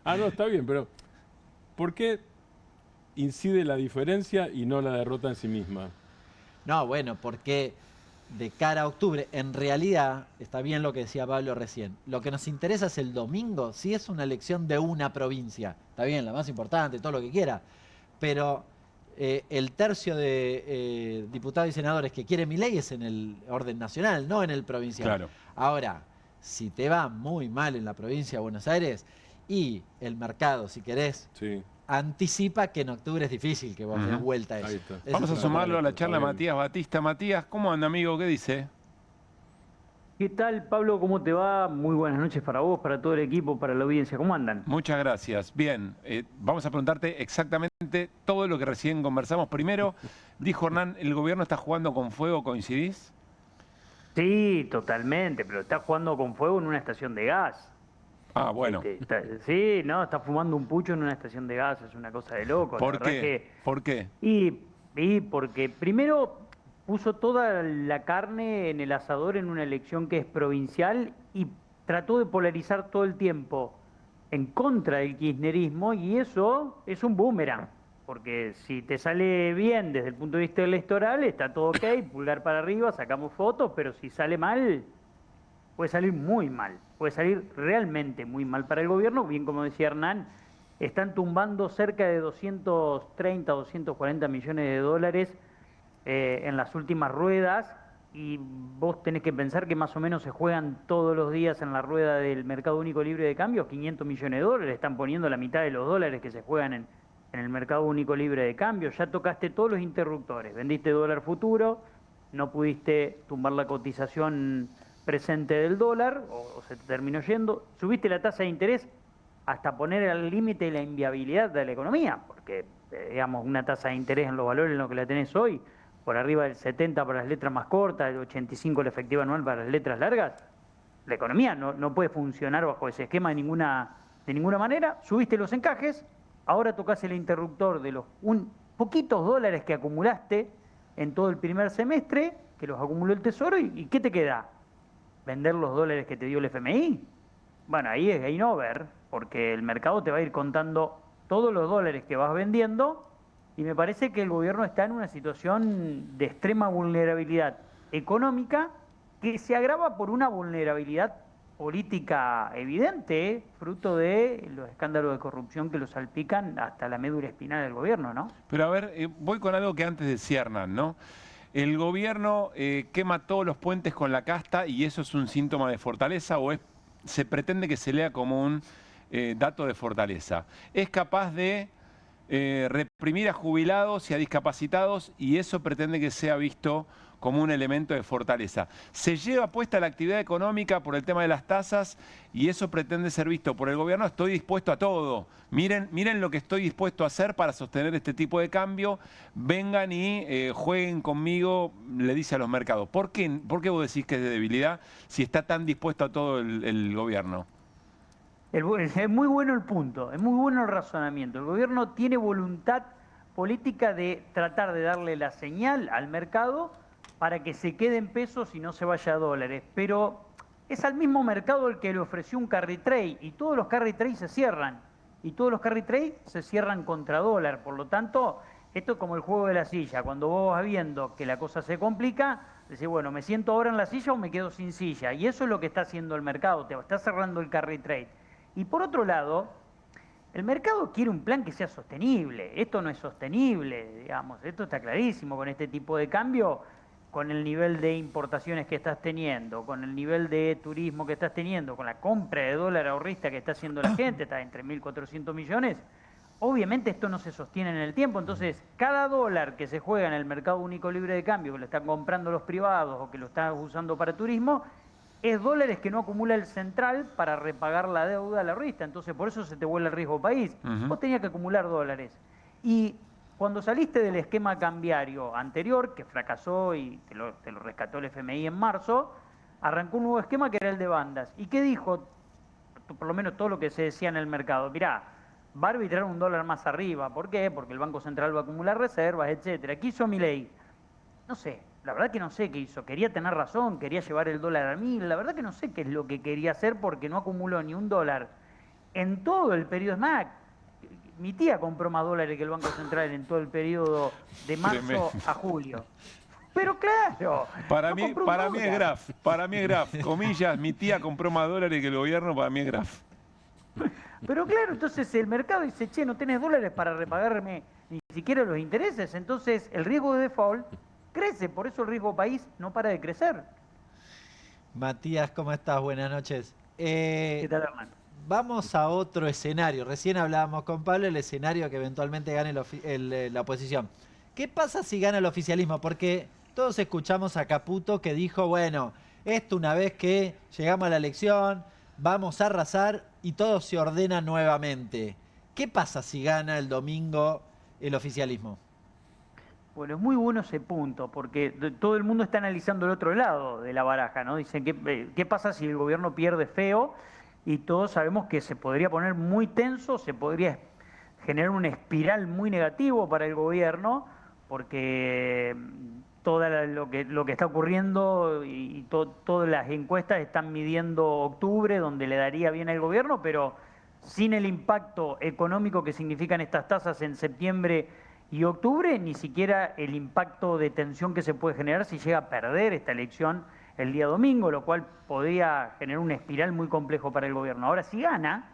No, está bien, pero ¿por qué incide la diferencia y no la derrota en sí misma? No, bueno, porque de cara a octubre, en realidad, está bien lo que decía Pablo recién, lo que nos interesa es el domingo, si es una elección de una provincia, está bien, la más importante, todo lo que quiera, pero el tercio de diputados y senadores que quiere Milei es en el orden nacional, no en el provincial. Claro. Ahora, si te va muy mal en la provincia de Buenos Aires y el mercado, si querés, anticipa que en octubre es difícil que vos des vuelta a eso. Vamos a sumarlo a la charla Matías Batista. Matías, ¿cómo anda, amigo? ¿Qué dice? ¿Qué tal, Pablo? ¿Cómo te va? Muy buenas noches para vos, para todo el equipo, para la audiencia. ¿Cómo andan? Muchas gracias. Bien, vamos a preguntarte exactamente todo lo que recién conversamos. Primero, dijo Hernán, ¿el gobierno está jugando con fuego? ¿Coincidís? Sí, totalmente, pero está jugando con fuego en una estación de gas. Ah, bueno. Sí, no, está fumando un pucho en una estación de gas, es una cosa de loco. ¿Por qué? ¿Por qué? Y porque primero puso toda la carne en el asador en una elección que es provincial y trató de polarizar todo el tiempo en contra del kirchnerismo, y eso es un boomerang, porque si te sale bien desde el punto de vista electoral está todo ok, pulgar para arriba, sacamos fotos, pero si sale mal, puede salir muy mal, puede salir realmente muy mal para el gobierno. Bien, como decía Hernán, están tumbando cerca de 230, 240 millones de dólares en las últimas ruedas, y vos tenés que pensar que más o menos se juegan todos los días en la rueda del Mercado Único Libre de Cambio 500 millones de dólares, están poniendo la mitad de los dólares que se juegan en el Mercado Único Libre de Cambio. Ya tocaste todos los interruptores, vendiste dólar futuro, no pudiste tumbar la cotización presente del dólar, o se te terminó yendo, subiste la tasa de interés hasta poner al límite la inviabilidad de la economía, porque digamos una tasa de interés en los valores en lo que la tenés hoy, por arriba del 70 para las letras más cortas, el 85 la efectiva anual para las letras largas, la economía no puede funcionar bajo ese esquema de ninguna manera. Subiste los encajes, ahora tocas el interruptor de los poquitos dólares que acumulaste en todo el primer semestre, que los acumuló el Tesoro, ¿y qué te queda? ¿Vender los dólares que te dio el FMI? Bueno, ahí es game over, porque el mercado te va a ir contando todos los dólares que vas vendiendo, y me parece que el gobierno está en una situación de extrema vulnerabilidad económica que se agrava por una vulnerabilidad política evidente, fruto de los escándalos de corrupción que lo salpican hasta la médula espinal del gobierno, ¿no? Pero a ver, voy con algo que antes decía Hernán, ¿no? ¿El gobierno quema todos los puentes con la casta y eso es un síntoma de fortaleza, o se pretende que se lea como un dato de fortaleza? ¿Es capaz de reprimir a jubilados y a discapacitados y eso pretende que sea visto como un elemento de fortaleza? Se lleva puesta la actividad económica por el tema de las tasas y eso pretende ser visto por el gobierno. Estoy dispuesto a todo. Miren lo que estoy dispuesto a hacer para sostener este tipo de cambio. Vengan y jueguen conmigo, le dice a los mercados. ¿Por qué vos decís que es de debilidad si está tan dispuesto a todo el gobierno? Es muy bueno el punto, es muy bueno el razonamiento. El gobierno tiene voluntad política de tratar de darle la señal al mercado para que se quede en pesos y no se vaya a dólares. Pero es al mismo mercado el que le ofreció un carry trade, y todos los carry trades se cierran. Y todos los carry trades se cierran contra dólar. Por lo tanto, esto es como el juego de la silla. Cuando vos vas viendo que la cosa se complica, decís, bueno, ¿me siento ahora en la silla o me quedo sin silla? Y eso es lo que está haciendo el mercado, te está cerrando el carry trade. Y por otro lado, el mercado quiere un plan que sea sostenible. Esto no es sostenible, digamos. Esto está clarísimo con este tipo de cambio, con el nivel de importaciones que estás teniendo, con el nivel de turismo que estás teniendo, con la compra de dólar ahorrista que está haciendo la gente, está entre 1.400 millones. Obviamente esto no se sostiene en el tiempo. Entonces, cada dólar que se juega en el Mercado Único Libre de Cambio, que lo están comprando los privados o que lo están usando para turismo, es dólares que no acumula el central para repagar la deuda a la ahorrista. Entonces, por eso se te vuelve el riesgo país. Vos tenías que acumular dólares. Y cuando saliste del esquema cambiario anterior, que fracasó y te lo rescató el FMI en marzo, arrancó un nuevo esquema que era el de bandas. ¿Y qué dijo? Por lo menos todo lo que se decía en el mercado. Mirá, va a arbitrar un dólar más arriba. ¿Por qué? Porque el Banco Central va a acumular reservas, etcétera. ¿Qué hizo Milei? No sé, la verdad que no sé qué hizo. Quería tener razón, quería llevar el dólar a 1000. La verdad que no sé qué es lo que quería hacer porque no acumuló ni un dólar en todo el periodo. Es más, mi tía compró más dólares que el Banco Central en todo el periodo de marzo a julio. Pero claro. Para mí es Graf. Para mí es Graf. Comillas, mi tía compró más dólares que el gobierno, para mí es Graf. Pero claro, entonces el mercado dice, che, no tenés dólares para repagarme ni siquiera los intereses. Entonces el riesgo de default crece. Por eso el riesgo país no para de crecer. Matías, ¿cómo estás? Buenas noches. ¿Qué tal, hermano? Vamos a otro escenario. Recién hablábamos con Pablo el escenario que eventualmente gane la oposición. ¿Qué pasa si gana el oficialismo? Porque todos escuchamos a Caputo que dijo, bueno, esto una vez que llegamos a la elección, vamos a arrasar y todo se ordena nuevamente. ¿Qué pasa si gana el domingo el oficialismo? Bueno, es muy bueno ese punto, porque todo el mundo está analizando el otro lado de la baraja, ¿no? Dicen, ¿qué pasa si el gobierno pierde feo? Y todos sabemos que se podría poner muy tenso, se podría generar una espiral muy negativo para el gobierno, porque todo lo que está ocurriendo y todas las encuestas están midiendo octubre, donde le daría bien al gobierno, pero sin el impacto económico que significan estas tasas en septiembre y octubre, ni siquiera el impacto de tensión que se puede generar si llega a perder esta elección el día domingo, lo cual podría generar una espiral muy complejo para el gobierno. Ahora, si gana,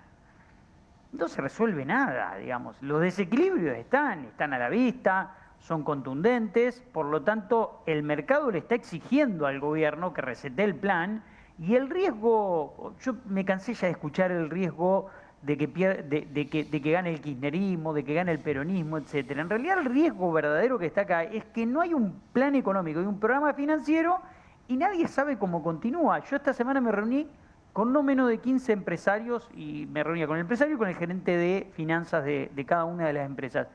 no se resuelve nada, digamos. Los desequilibrios están a la vista, son contundentes, por lo tanto, el mercado le está exigiendo al gobierno que resete el plan, y el riesgo, yo me cansé ya de escuchar el riesgo de que gane el kirchnerismo, de que gane el peronismo, etcétera. En realidad el riesgo verdadero que está acá es que no hay un plan económico, hay un programa financiero y nadie sabe cómo continúa. Yo esta semana me reuní con no menos de 15 empresarios y me reunía con el empresario y con el gerente de finanzas de cada una de las empresas.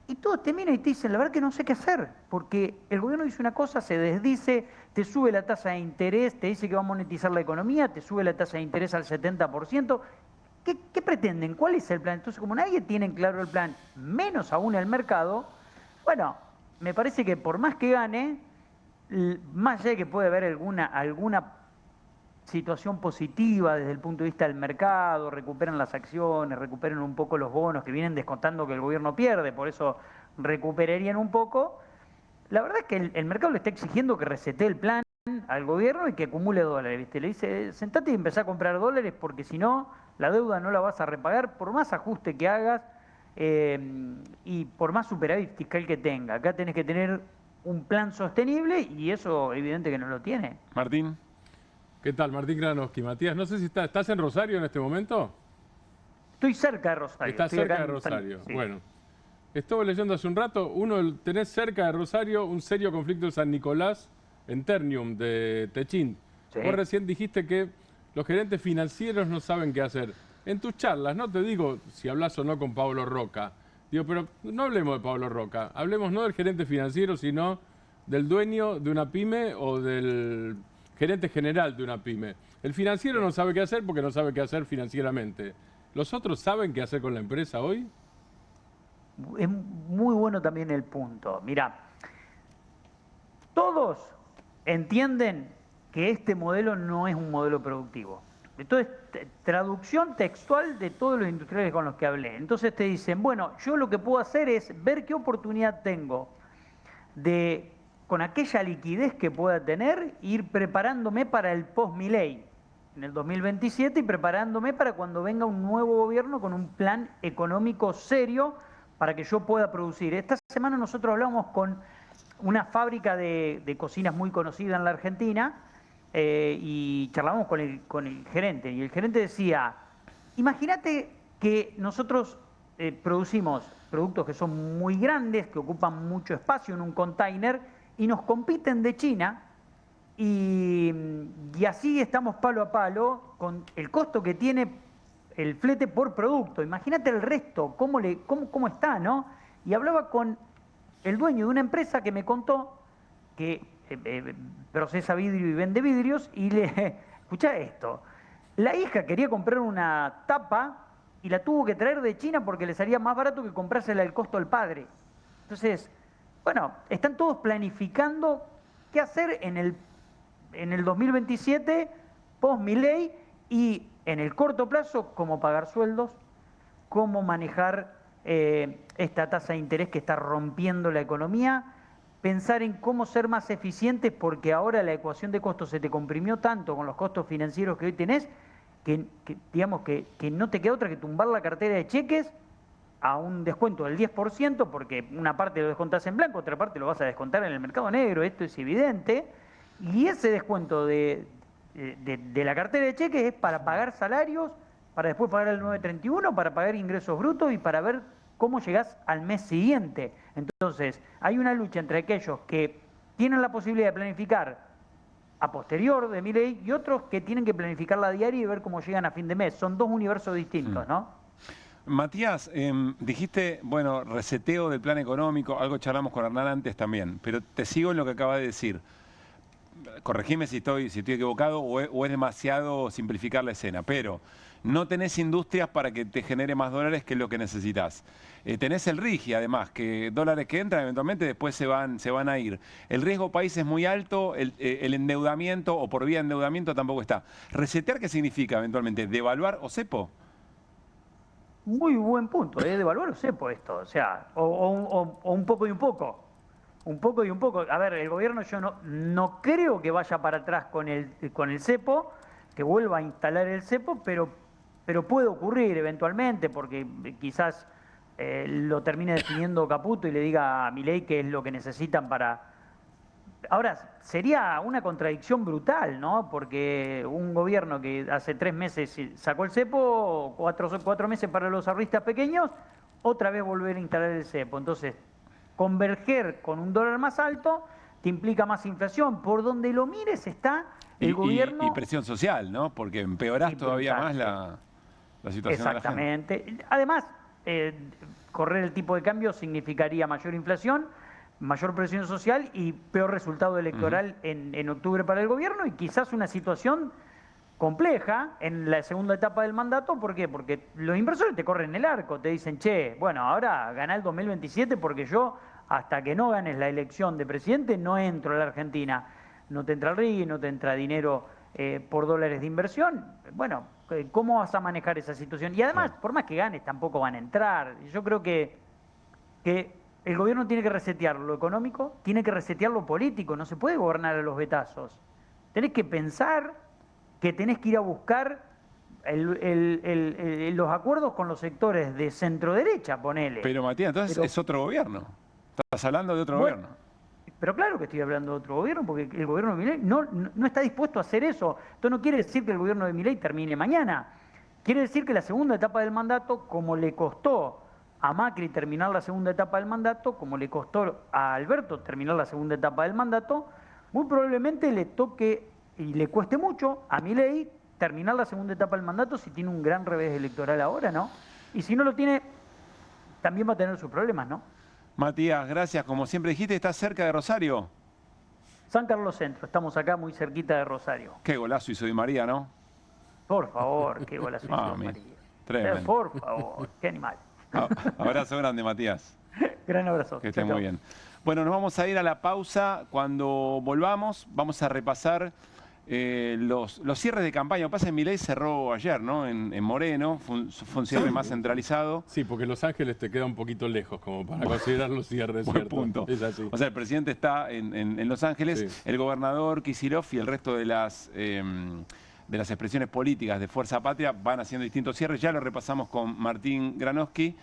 Y todos te miran y te dicen, la verdad que no sé qué hacer, porque el gobierno dice una cosa, se desdice, te sube la tasa de interés, te dice que va a monetizar la economía, te sube la tasa de interés al 70%. ¿Qué pretenden? ¿Cuál es el plan? Entonces, como nadie tiene claro el plan, menos aún el mercado, bueno, me parece que por más que gane, más allá de que puede haber alguna situación positiva desde el punto de vista del mercado, recuperan las acciones, recuperan un poco los bonos que vienen descontando que el gobierno pierde, por eso recuperarían un poco. La verdad es que el mercado le está exigiendo que resete el plan al gobierno y que acumule dólares, ¿viste? Le dice, sentate y empezá a comprar dólares porque si no, la deuda no la vas a repagar por más ajuste que hagas y por más superávit fiscal que tenga. Acá tenés que tener un plan sostenible y eso evidente que no lo tiene. Martín. ¿Qué tal? Martín Granowski. Matías, no sé si estás en Rosario en este momento. Estoy cerca de Rosario. Estás cerca de Rosario. Sí. Bueno, estuve leyendo hace un rato, tenés cerca de Rosario un serio conflicto en San Nicolás, en Ternium, de Techín. Sí. Vos recién dijiste que los gerentes financieros no saben qué hacer. En tus charlas, no te digo si hablas o no con Pablo Roca, digo, pero no hablemos de Pablo Roca, hablemos no del gerente financiero, sino del dueño de una pyme o del gerente general de una pyme. El financiero no sabe qué hacer porque no sabe qué hacer financieramente. ¿Los otros saben qué hacer con la empresa hoy? Es muy bueno también el punto. Mirá, todos entienden que este modelo no es un modelo productivo. Entonces, traducción textual de todos los industriales con los que hablé. Entonces te dicen, bueno, yo lo que puedo hacer es ver qué oportunidad tengo de, con aquella liquidez que pueda tener, ir preparándome para el post-Milei en el 2027 y preparándome para cuando venga un nuevo gobierno con un plan económico serio para que yo pueda producir. Esta semana nosotros hablamos con una fábrica de cocinas muy conocida en la Argentina y charlamos con el gerente. Y el gerente decía, imagínate que nosotros producimos productos que son muy grandes, que ocupan mucho espacio en un container y nos compiten de China y así estamos palo a palo con el costo que tiene el flete por producto. Imagínate el resto, cómo está, ¿no? y hablaba con el dueño de una empresa que me contó que procesa vidrio y vende vidrios, y le, escuchá esto, la hija quería comprar una tapa y la tuvo que traer de China porque le salía más barato que comprársela al costo del padre. Entonces, bueno, están todos planificando qué hacer en el 2027, post-Milei, y en el corto plazo, cómo pagar sueldos, cómo manejar esta tasa de interés que está rompiendo la economía, pensar en cómo ser más eficientes, porque ahora la ecuación de costos se te comprimió tanto con los costos financieros que hoy tenés, que no te queda otra que tumbar la cartera de cheques a un descuento del 10%, porque una parte lo descontás en blanco, otra parte lo vas a descontar en el mercado negro, esto es evidente, y ese descuento de la cartera de cheques es para pagar salarios, para después pagar el 931, para pagar ingresos brutos y para ver cómo llegás al mes siguiente. Entonces, hay una lucha entre aquellos que tienen la posibilidad de planificar a posterior de Milei y otros que tienen que planificar la diaria y ver cómo llegan a fin de mes. Son dos universos distintos, ¿no? Matías, dijiste, bueno, reseteo del plan económico, algo charlamos con Hernán antes también, pero te sigo en lo que acaba de decir. Corregime si estoy equivocado o es demasiado simplificar la escena, pero no tenés industrias para que te genere más dólares que lo que necesitas. Tenés el RIGI, además, que dólares que entran eventualmente después se van a ir. El riesgo país es muy alto, el endeudamiento o por vía de endeudamiento tampoco está. ¿Resetear qué significa eventualmente? ¿Devaluar o cepo? Muy buen punto, devaluar o cepo esto, o sea, o un poco y un poco. Un poco y un poco. A ver, el gobierno yo no creo que vaya para atrás con el cepo, que vuelva a instalar el cepo, pero puede ocurrir eventualmente, porque quizás lo termine definiendo Caputo y le diga a Milei qué es lo que necesitan para... Ahora, sería una contradicción brutal, ¿no? Porque un gobierno que hace 3 meses sacó el cepo, 4 meses para los ahorristas pequeños, otra vez volver a instalar el cepo. Entonces, converger con un dólar más alto te implica más inflación. Por donde lo mires está el gobierno... Y presión social, ¿no? Porque empeorás todavía más la situación. Exactamente. De la gente. Además, correr el tipo de cambio significaría mayor inflación, mayor presión social y peor resultado electoral en octubre para el gobierno, y quizás una situación compleja en la segunda etapa del mandato. ¿Por qué? Porque los inversores te corren el arco, te dicen, che, bueno, ahora ganá el 2027 porque yo, hasta que no ganes la elección de presidente, no entro a la Argentina. No te entra el RIGI, no te entra dinero por dólares de inversión. Bueno, ¿cómo vas a manejar esa situación? Y además, por más que ganes, tampoco van a entrar. Yo creo que el gobierno tiene que resetear lo económico, tiene que resetear lo político, no se puede gobernar a los vetazos. Tenés que pensar que tenés que ir a buscar los acuerdos con los sectores de centro-derecha, ponele. Pero Matías, entonces es otro gobierno. Estás hablando de otro gobierno. Pero claro que estoy hablando de otro gobierno, porque el gobierno de Milei no está dispuesto a hacer eso. Esto no quiere decir que el gobierno de Milei termine mañana. Quiere decir que la segunda etapa del mandato, como le costó a Macri terminar la segunda etapa del mandato, como le costó a Alberto terminar la segunda etapa del mandato, muy probablemente le toque y le cueste mucho a Milei terminar la segunda etapa del mandato si tiene un gran revés electoral ahora, ¿no? Y si no lo tiene, también va a tener sus problemas, ¿no? Matías, gracias. Como siempre dijiste, ¿estás cerca de Rosario? San Carlos Centro, estamos acá muy cerquita de Rosario. Qué golazo hizo Di María, ¿no? Por favor, qué golazo hizo Di María. Tremendo. Por favor, qué animal. Abrazo grande, Matías. Gran abrazo. Que esté muy bien. Bueno, nos vamos a ir a la pausa. Cuando volvamos, vamos a repasar los cierres de campaña. Lo que pasa es que Milei cerró ayer, ¿no? En Moreno, fue un cierre más centralizado. Sí, porque Los Ángeles te queda un poquito lejos como para considerar los cierres. Buen punto. Es así. O sea, el presidente está en Los Ángeles, sí. El gobernador Kicillof y el resto de las expresiones políticas de Fuerza Patria van haciendo distintos cierres. Ya lo repasamos con Martín Granowski.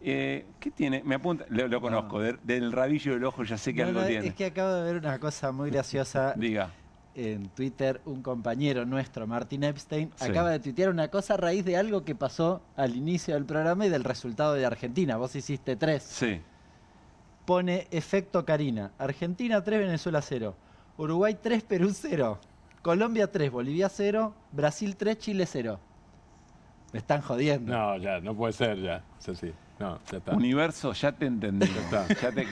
¿Qué tiene? Me apunta, lo conozco, del rabillo del ojo ya sé que algo tiene. Es que acabo de ver una cosa muy graciosa. Diga. En Twitter, un compañero nuestro, Martín Epstein, sí. acaba de tuitear una cosa a raíz de algo que pasó al inicio del programa y del resultado de Argentina. Vos hiciste 3. Sí. Pone efecto Karina. Argentina 3, Venezuela 0. Uruguay 3, Perú 0. Colombia 3, Bolivia 0. Brasil 3, Chile 0. Me están jodiendo. No, ya, no puede ser ya. Es así. No, ya está. Universo, ya te entendimos.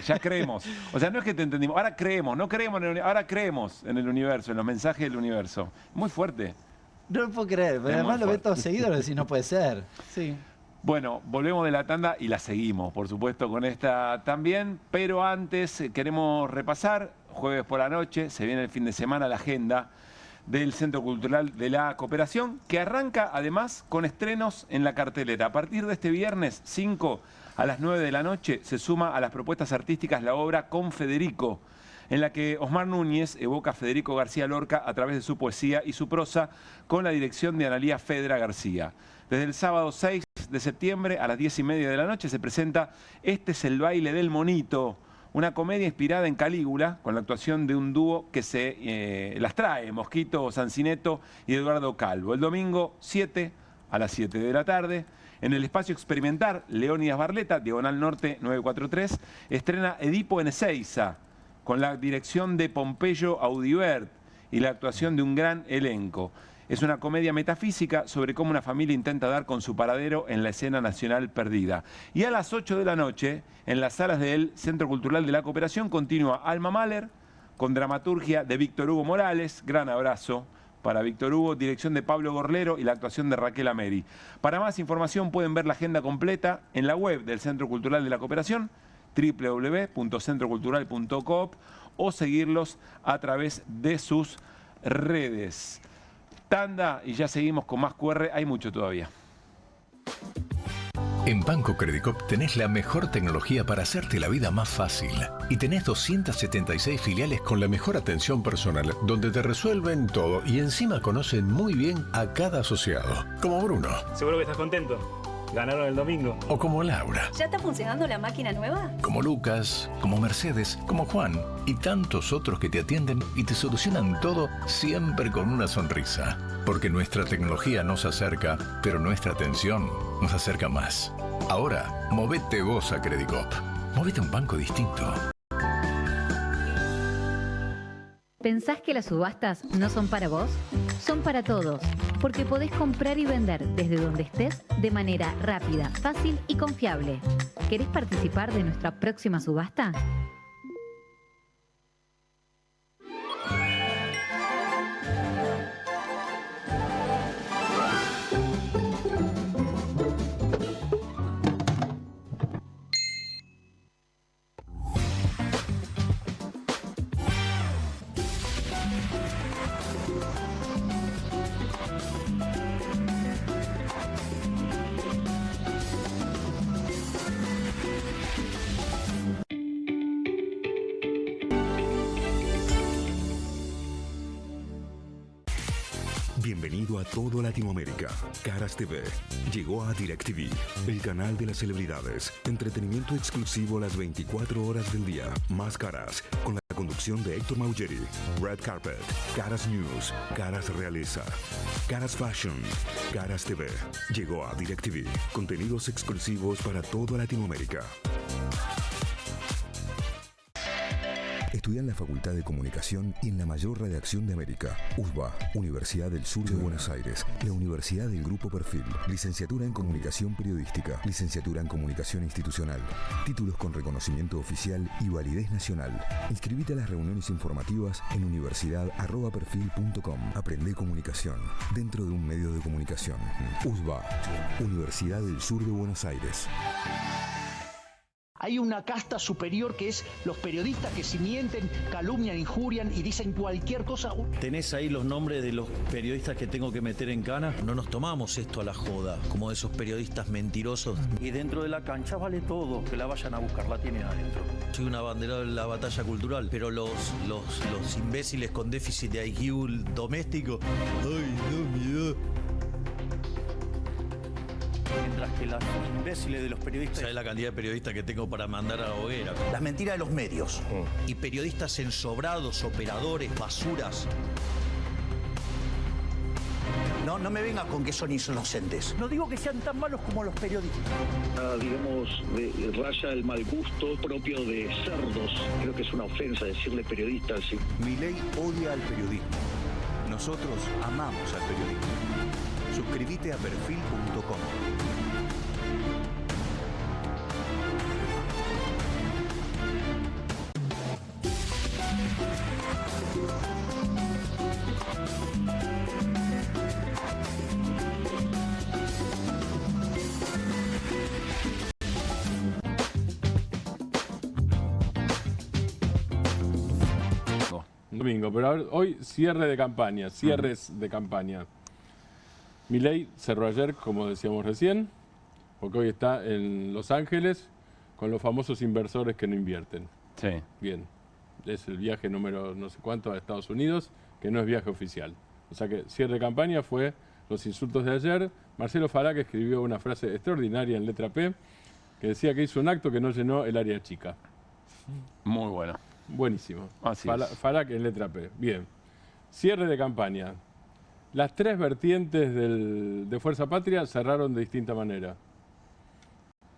Ya creemos. O sea, no es que te entendimos. Ahora creemos, no creemos en el universo. Ahora creemos en el universo, en los mensajes del universo. Muy fuerte. No lo puedo creer, pero además lo ves todo seguido, lo decís, no puede ser. Sí. Bueno, volvemos de la tanda y la seguimos, por supuesto, con esta también. Pero antes queremos repasar, jueves por la noche, se viene el fin de semana, la agenda del Centro Cultural de la Cooperación, que arranca además con estrenos en la cartelera. A partir de este viernes 5 a las 9 de la noche se suma a las propuestas artísticas la obra Con Federico, en la que Osmar Núñez evoca a Federico García Lorca a través de su poesía y su prosa con la dirección de Analía Fedra García. Desde el sábado 6 de septiembre a las 10:30 de la noche se presenta Este es el baile del monito, una comedia inspirada en Calígula, con la actuación de un dúo que se las trae, Mosquito Sancineto y Eduardo Calvo. El domingo 7 a las 7 de la tarde, en el espacio experimental Leónidas Barleta, Diagonal Norte 943, estrena Edipo en Ezeiza, con la dirección de Pompeyo Audibert y la actuación de un gran elenco. Es una comedia metafísica sobre cómo una familia intenta dar con su paradero en la escena nacional perdida. Y a las 8 de la noche, en las salas del Centro Cultural de la Cooperación, continúa Alma Mahler, con dramaturgia de Víctor Hugo Morales. Gran abrazo para Víctor Hugo, dirección de Pablo Gorlero y la actuación de Raquel Ameri. Para más información pueden ver la agenda completa en la web del Centro Cultural de la Cooperación, www.centrocultural.coop, o seguirlos a través de sus redes. Tanda y ya seguimos con más QR, hay mucho todavía. En Banco Credicop tenés la mejor tecnología para hacerte la vida más fácil. Y tenés 276 filiales con la mejor atención personal, donde te resuelven todo y encima conocen muy bien a cada asociado. Como Bruno. Seguro que estás contento. Ganaron el domingo. O como Laura. ¿Ya está funcionando la máquina nueva? Como Lucas, como Mercedes, como Juan y tantos otros que te atienden y te solucionan todo siempre con una sonrisa. Porque nuestra tecnología nos acerca, pero nuestra atención nos acerca más. Ahora, movete vos a Credicop. Movete a un banco distinto. ¿Pensás que las subastas no son para vos? Son para todos, porque podés comprar y vender desde donde estés de manera rápida, fácil y confiable. ¿Querés participar de nuestra próxima subasta? Bienvenido a todo Latinoamérica. Caras TV llegó a DirecTV, el canal de las celebridades. Entretenimiento exclusivo las 24 horas del día. Más Caras, con la conducción de Héctor Maugeri. Red Carpet, Caras News, Caras Realeza, Caras Fashion, Caras TV. Llegó a DirecTV. Contenidos exclusivos para toda Latinoamérica. Estudia en la Facultad de Comunicación y en la mayor redacción de América. USBA, Universidad del Sur de Buenos Aires. La Universidad del Grupo Perfil. Licenciatura en Comunicación Periodística. Licenciatura en Comunicación Institucional. Títulos con reconocimiento oficial y validez nacional. Inscribite a las reuniones informativas en universidad@perfil.com. Aprende comunicación dentro de un medio de comunicación. USBA, Universidad del Sur de Buenos Aires. Hay una casta superior que es los periodistas que si mienten, calumnian, injurian y dicen cualquier cosa. ¿Tenés ahí los nombres de los periodistas que tengo que meter en cana? No nos tomamos esto a la joda, como esos periodistas mentirosos. Y dentro de la cancha vale todo, que la vayan a buscar, la tienen adentro. Soy un abanderado en la batalla cultural, pero los imbéciles con déficit de IQ doméstico, ¡ay, no, miedo! Mientras que los imbéciles de los periodistas... ¿Sabes la cantidad de periodistas que tengo para mandar a la hoguera? Las mentiras de los medios. Y periodistas ensobrados, operadores, basuras. No me venga con que son inocentes. No digo que sean tan malos como los periodistas. Digamos, raya el mal gusto propio de cerdos. Creo que es una ofensa decirle periodista así. Milei odia al periodismo. Nosotros amamos al periodismo. Suscríbete a perfil.com. domingo, pero hoy cierre de campaña, cierres de campaña. Milei cerró ayer, como decíamos recién, porque hoy está en Los Ángeles con los famosos inversores que no invierten. Sí. Bien, es el viaje número no sé cuánto a Estados Unidos, que no es viaje oficial. O sea que cierre de campaña fue los insultos de ayer. Marcelo Falá, que escribió una frase extraordinaria en letra P, que decía que hizo un acto que no llenó el área chica. Muy bueno. Buenísimo. Así Falá en letra P. Bien. Cierre de campaña. Las tres vertientes de Fuerza Patria cerraron de distinta manera.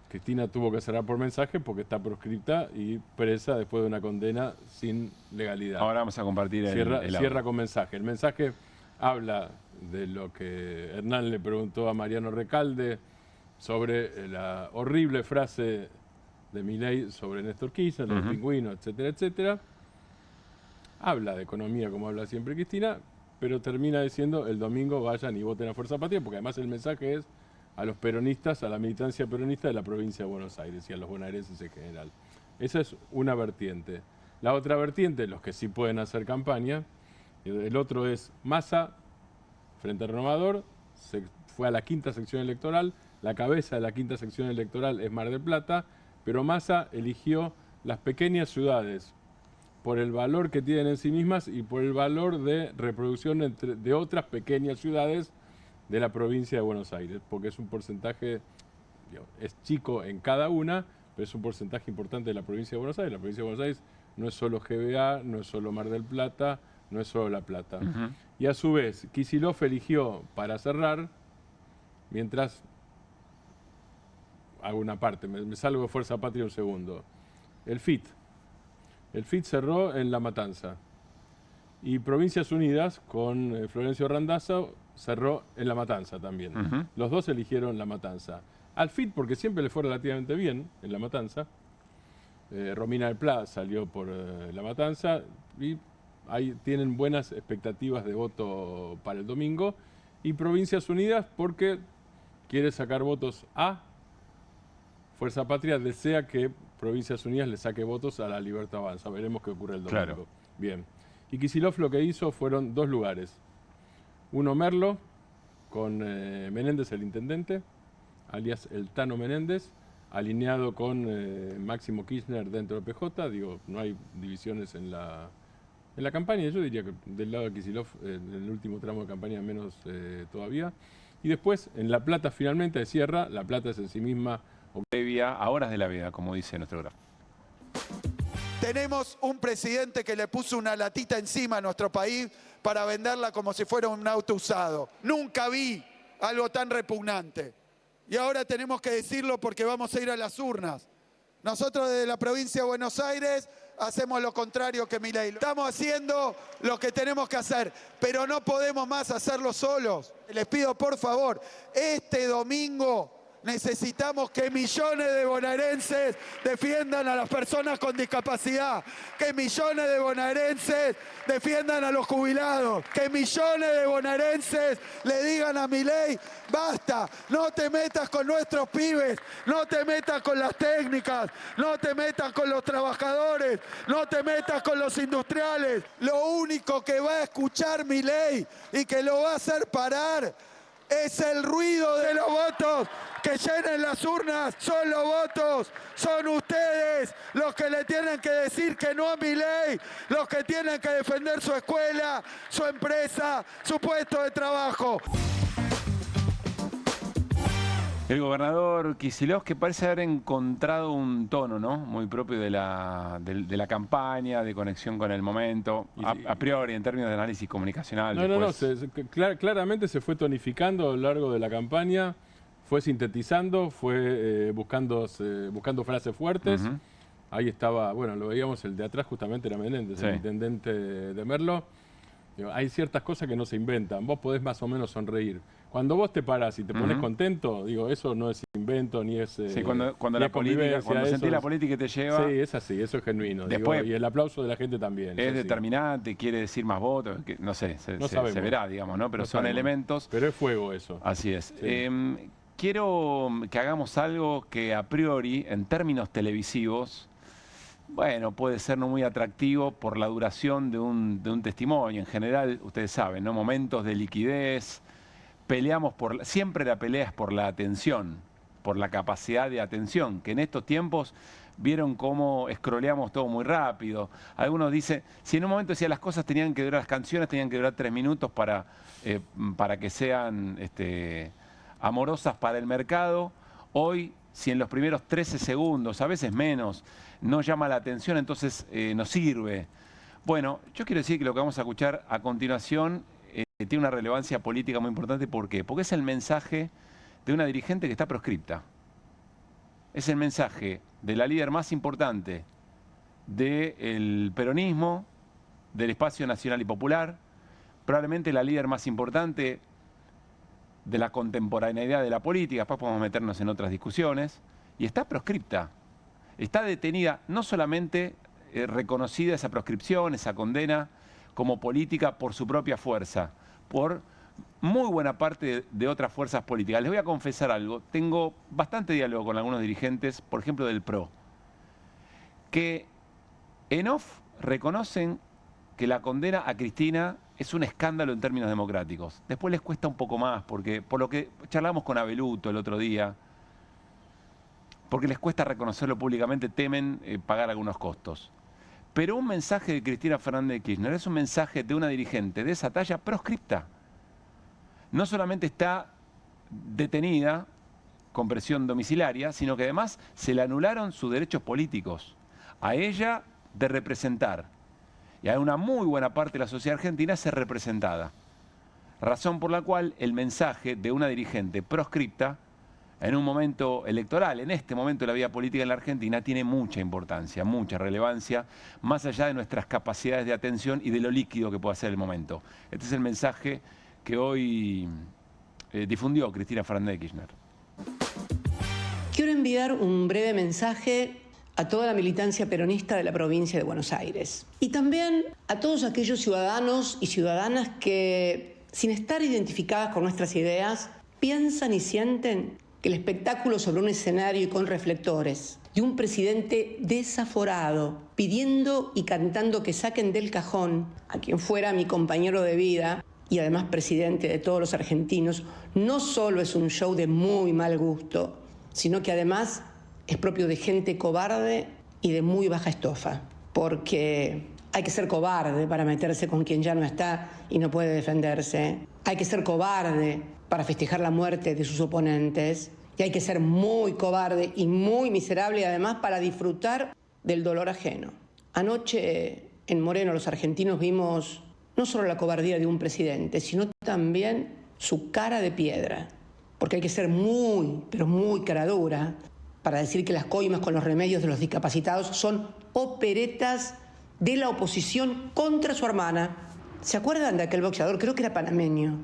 Cristina tuvo que cerrar por mensaje porque está proscripta y presa después de una condena sin legalidad. Ahora vamos a compartir el cierra con mensaje. El mensaje habla de lo que Hernán le preguntó a Mariano Recalde sobre la horrible frase de Milei sobre Néstor Kirchner, los pingüinos, etcétera, etcétera. Habla de economía como habla siempre Cristina, pero termina diciendo el domingo vayan y voten a Fuerza Patria, porque además el mensaje es a los peronistas, a la militancia peronista de la provincia de Buenos Aires y a los bonaerenses en general. Esa es una vertiente. La otra vertiente, los que sí pueden hacer campaña, el otro es Massa, Frente Renovador, se fue a la quinta sección electoral, la cabeza de la quinta sección electoral es Mar del Plata, pero Massa eligió las pequeñas ciudades por el valor que tienen en sí mismas y por el valor de reproducción de otras pequeñas ciudades de la provincia de Buenos Aires, porque es un porcentaje, es chico en cada una, pero es un porcentaje importante de la provincia de Buenos Aires. La provincia de Buenos Aires no es solo GBA, no es solo Mar del Plata, no es solo La Plata. Y a su vez, Kicillof eligió para cerrar, mientras hago una parte, me salgo de Fuerza Patria un segundo, el FIT. El FIT cerró en La Matanza. Y Provincias Unidas, con Florencio Randazzo, cerró en La Matanza también. Los dos eligieron La Matanza. Al FIT, porque siempre le fue relativamente bien en La Matanza. Romina del Pla salió por La Matanza y ahí tienen buenas expectativas de voto para el domingo. Y Provincias Unidas porque quiere sacar votos a Fuerza Patria, desea que Provincias Unidas le saque votos a La Libertad Avanza. Veremos qué ocurre el domingo. Claro. Bien. Y Kicillof lo que hizo fueron dos lugares. Uno Merlo, con Menéndez, el intendente, alias el Tano Menéndez, alineado con Máximo Kirchner dentro de PJ. Digo, no hay divisiones en la campaña. Yo diría que del lado de Kicillof, en el último tramo de campaña, menos todavía. Y después, en La Plata, finalmente, de cierra. La Plata es en sí misma previa a horas de la vida, como dice nuestro gráfico. Tenemos un presidente que le puso una latita encima a nuestro país para venderla como si fuera un auto usado. Nunca vi algo tan repugnante. Y ahora tenemos que decirlo porque vamos a ir a las urnas. Nosotros desde la provincia de Buenos Aires hacemos lo contrario que Milei. Estamos haciendo lo que tenemos que hacer, pero no podemos más hacerlo solos. Les pido por favor, este domingo necesitamos que millones de bonaerenses defiendan a las personas con discapacidad, que millones de bonaerenses defiendan a los jubilados, que millones de bonaerenses le digan a Milei, basta, no te metas con nuestros pibes, no te metas con las técnicas, no te metas con los trabajadores, no te metas con los industriales. Lo único que va a escuchar Milei y que lo va a hacer parar es el ruido de los votos que llenen las urnas. Son los votos, son ustedes los que le tienen que decir que no a Milei, los que tienen que defender su escuela, su empresa, su puesto de trabajo. El gobernador Kicillof, que parece haber encontrado un tono, ¿no?, muy propio de la campaña, de conexión con el momento, a priori, en términos de análisis comunicacional. Claramente se fue tonificando a lo largo de la campaña, fue sintetizando, fue buscando frases fuertes. Ahí estaba, bueno, lo veíamos, el de atrás justamente era Menéndez, el intendente de Merlo. Digo, hay ciertas cosas que no se inventan, vos podés más o menos sonreír. Cuando vos te parás y te pones contento, digo, eso no es invento ni es cuando la política, cuando sentís la política te lleva. Sí, es así, eso es genuino. Después, digo, y el aplauso de la gente también. Es determinante, quiere decir más votos, que, no sé, se verá, digamos, ¿no? Pero no son sabemos. Elementos. Pero es fuego eso. Así es. Sí. Quiero que hagamos algo que a priori, en términos televisivos, bueno, puede ser no muy atractivo por la duración de un testimonio. En general, ustedes saben, ¿no? Momentos de liquidez, siempre la pelea es por la atención, por la capacidad de atención, que en estos tiempos vieron cómo escroleamos todo muy rápido. Algunos dicen, si en un momento decía las cosas tenían que durar, las canciones tenían que durar 3 minutos para que sean amorosas para el mercado, hoy, si en los primeros 13 segundos, a veces menos, no llama la atención, entonces no sirve. Bueno, yo quiero decir que lo que vamos a escuchar a continuación tiene una relevancia política muy importante. ¿Por qué? Porque es el mensaje de una dirigente que está proscripta. Es el mensaje de la líder más importante del peronismo, del espacio nacional y popular, probablemente la líder más importante de la contemporaneidad de la política, después podemos meternos en otras discusiones, y está proscripta. Está detenida, no solamente reconocida esa proscripción, esa condena como política por su propia fuerza, por muy buena parte de otras fuerzas políticas. Les voy a confesar algo, tengo bastante diálogo con algunos dirigentes, por ejemplo del PRO, que en off reconocen que la condena a Cristina es un escándalo en términos democráticos. Después les cuesta un poco más, porque por lo que charlamos con Abeluto el otro día, porque les cuesta reconocerlo públicamente, temen pagar algunos costos. Pero un mensaje de Cristina Fernández de Kirchner es un mensaje de una dirigente de esa talla proscripta. No solamente está detenida con presión domiciliaria, sino que además se le anularon sus derechos políticos. A ella de representar. Y hay una muy buena parte de la sociedad argentina ser representada. Razón por la cual el mensaje de una dirigente proscripta en un momento electoral, en este momento de la vida política en la Argentina, tiene mucha importancia, mucha relevancia, más allá de nuestras capacidades de atención y de lo líquido que pueda ser el momento. Este es el mensaje que hoy difundió Cristina Fernández de Kirchner. Quiero enviar un breve mensaje a toda la militancia peronista de la provincia de Buenos Aires y también a todos aquellos ciudadanos y ciudadanas que, sin estar identificadas con nuestras ideas, piensan y sienten que el espectáculo sobre un escenario y con reflectores de un presidente desaforado pidiendo y cantando que saquen del cajón a quien fuera mi compañero de vida y además presidente de todos los argentinos, no solo es un show de muy mal gusto, sino que además es propio de gente cobarde y de muy baja estofa, porque hay que ser cobarde para meterse con quien ya no está y no puede defenderse. Hay que ser cobarde para festejar la muerte de sus oponentes. Y hay que ser muy cobarde y muy miserable además para disfrutar del dolor ajeno. Anoche en Moreno los argentinos vimos no solo la cobardía de un presidente, sino también su cara de piedra. Porque hay que ser muy, pero muy cara dura para decir que las coimas con los remedios de los discapacitados son operetas de la oposición contra su hermana. ¿Se acuerdan de aquel boxeador? Creo que era panameño,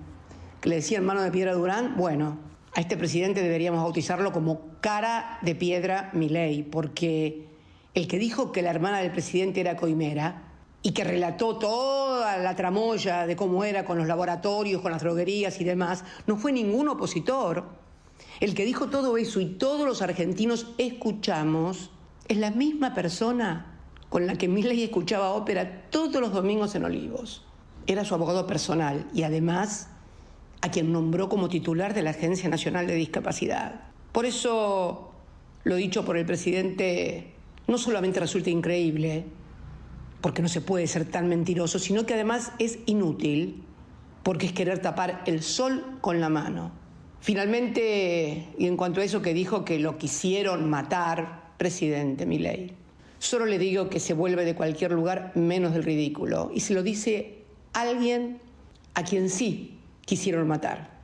que le decía hermano de piedra Durán. Bueno, a este presidente deberíamos bautizarlo como cara de piedra Milei, porque el que dijo que la hermana del presidente era coimera y que relató toda la tramoya de cómo era con los laboratorios, con las droguerías y demás, no fue ningún opositor. El que dijo todo eso y todos los argentinos escuchamos es la misma persona con la que Milei escuchaba ópera todos los domingos en Olivos. Era su abogado personal y además a quien nombró como titular de la Agencia Nacional de Discapacidad. Por eso lo dicho por el presidente no solamente resulta increíble, porque no se puede ser tan mentiroso, sino que además es inútil, porque es querer tapar el sol con la mano. Finalmente, y en cuanto a eso que dijo que lo quisieron matar, presidente Milei, solo le digo que se vuelve de cualquier lugar menos del ridículo. Y se lo dice alguien a quien sí quisieron matar.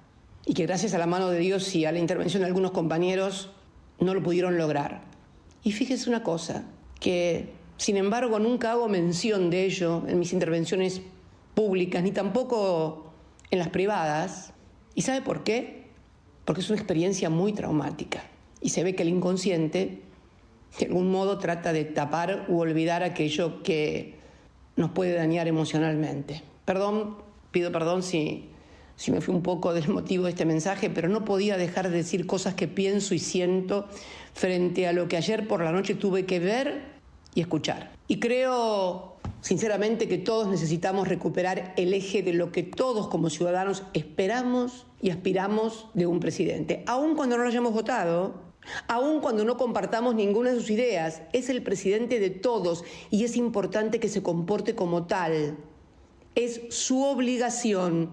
Y que gracias a la mano de Dios y a la intervención de algunos compañeros no lo pudieron lograr. Y fíjese una cosa, que sin embargo nunca hago mención de ello en mis intervenciones públicas, ni tampoco en las privadas. ¿Y sabe por qué? Porque es una experiencia muy traumática. Y se ve que el inconsciente de algún modo trata de tapar u olvidar aquello que nos puede dañar emocionalmente. Pido perdón si me fui un poco del motivo de este mensaje, pero no podía dejar de decir cosas que pienso y siento frente a lo que ayer por la noche tuve que ver y escuchar. Y creo, sinceramente, que todos necesitamos recuperar el eje de lo que todos como ciudadanos esperamos y aspiramos de un presidente. Aun cuando no lo hayamos votado, aun cuando no compartamos ninguna de sus ideas, es el presidente de todos y es importante que se comporte como tal. Es su obligación.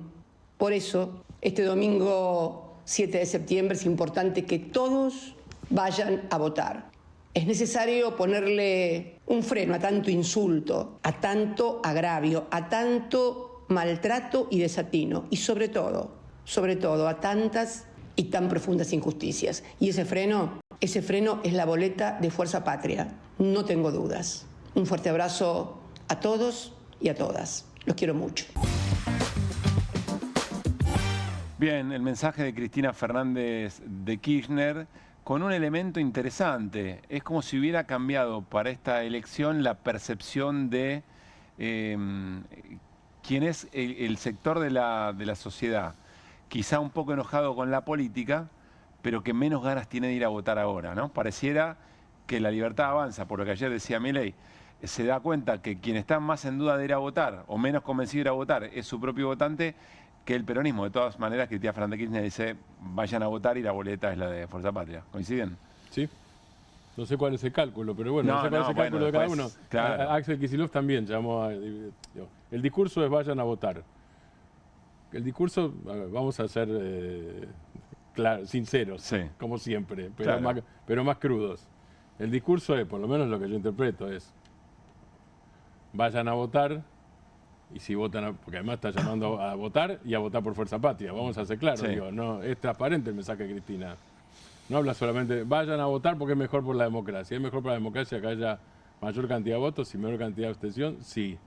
Por eso, este domingo 7 de septiembre es importante que todos vayan a votar. Es necesario ponerle un freno a tanto insulto, a tanto agravio, a tanto maltrato y desatino y sobre todo, a tantas y tan profundas injusticias. Y ese freno es la boleta de Fuerza Patria, no tengo dudas. Un fuerte abrazo a todos y a todas. Los quiero mucho. Bien, el mensaje de Cristina Fernández de Kirchner con un elemento interesante. Es como si hubiera cambiado para esta elección la percepción de quién es el sector de la sociedad, quizá un poco enojado con la política, pero que menos ganas tiene de ir a votar ahora, ¿no? Pareciera que La Libertad Avanza, por lo que ayer decía Milei, se da cuenta que quien está más en duda de ir a votar o menos convencido de ir a votar es su propio votante que el peronismo. De todas maneras, Cristina Fernández de Kirchner dice, vayan a votar y la boleta es la de Fuerza Patria. ¿Coinciden? Sí. No sé cuál es el cálculo, pero bueno, no sé cuál es el cálculo de cada uno. Claro. Axel Kicillof también llamó a... El discurso es vayan a votar. El discurso, vamos a ser sinceros, como siempre, pero más crudos. El discurso es, por lo menos lo que yo interpreto, es vayan a votar, y si votan, porque además está llamando a votar y a votar por Fuerza Patria. Vamos a ser claros, digo, no, es transparente el mensaje de Cristina. No habla solamente, vayan a votar porque es mejor por la democracia. ¿Es mejor para la democracia que haya mayor cantidad de votos y menor cantidad de abstención? Sí.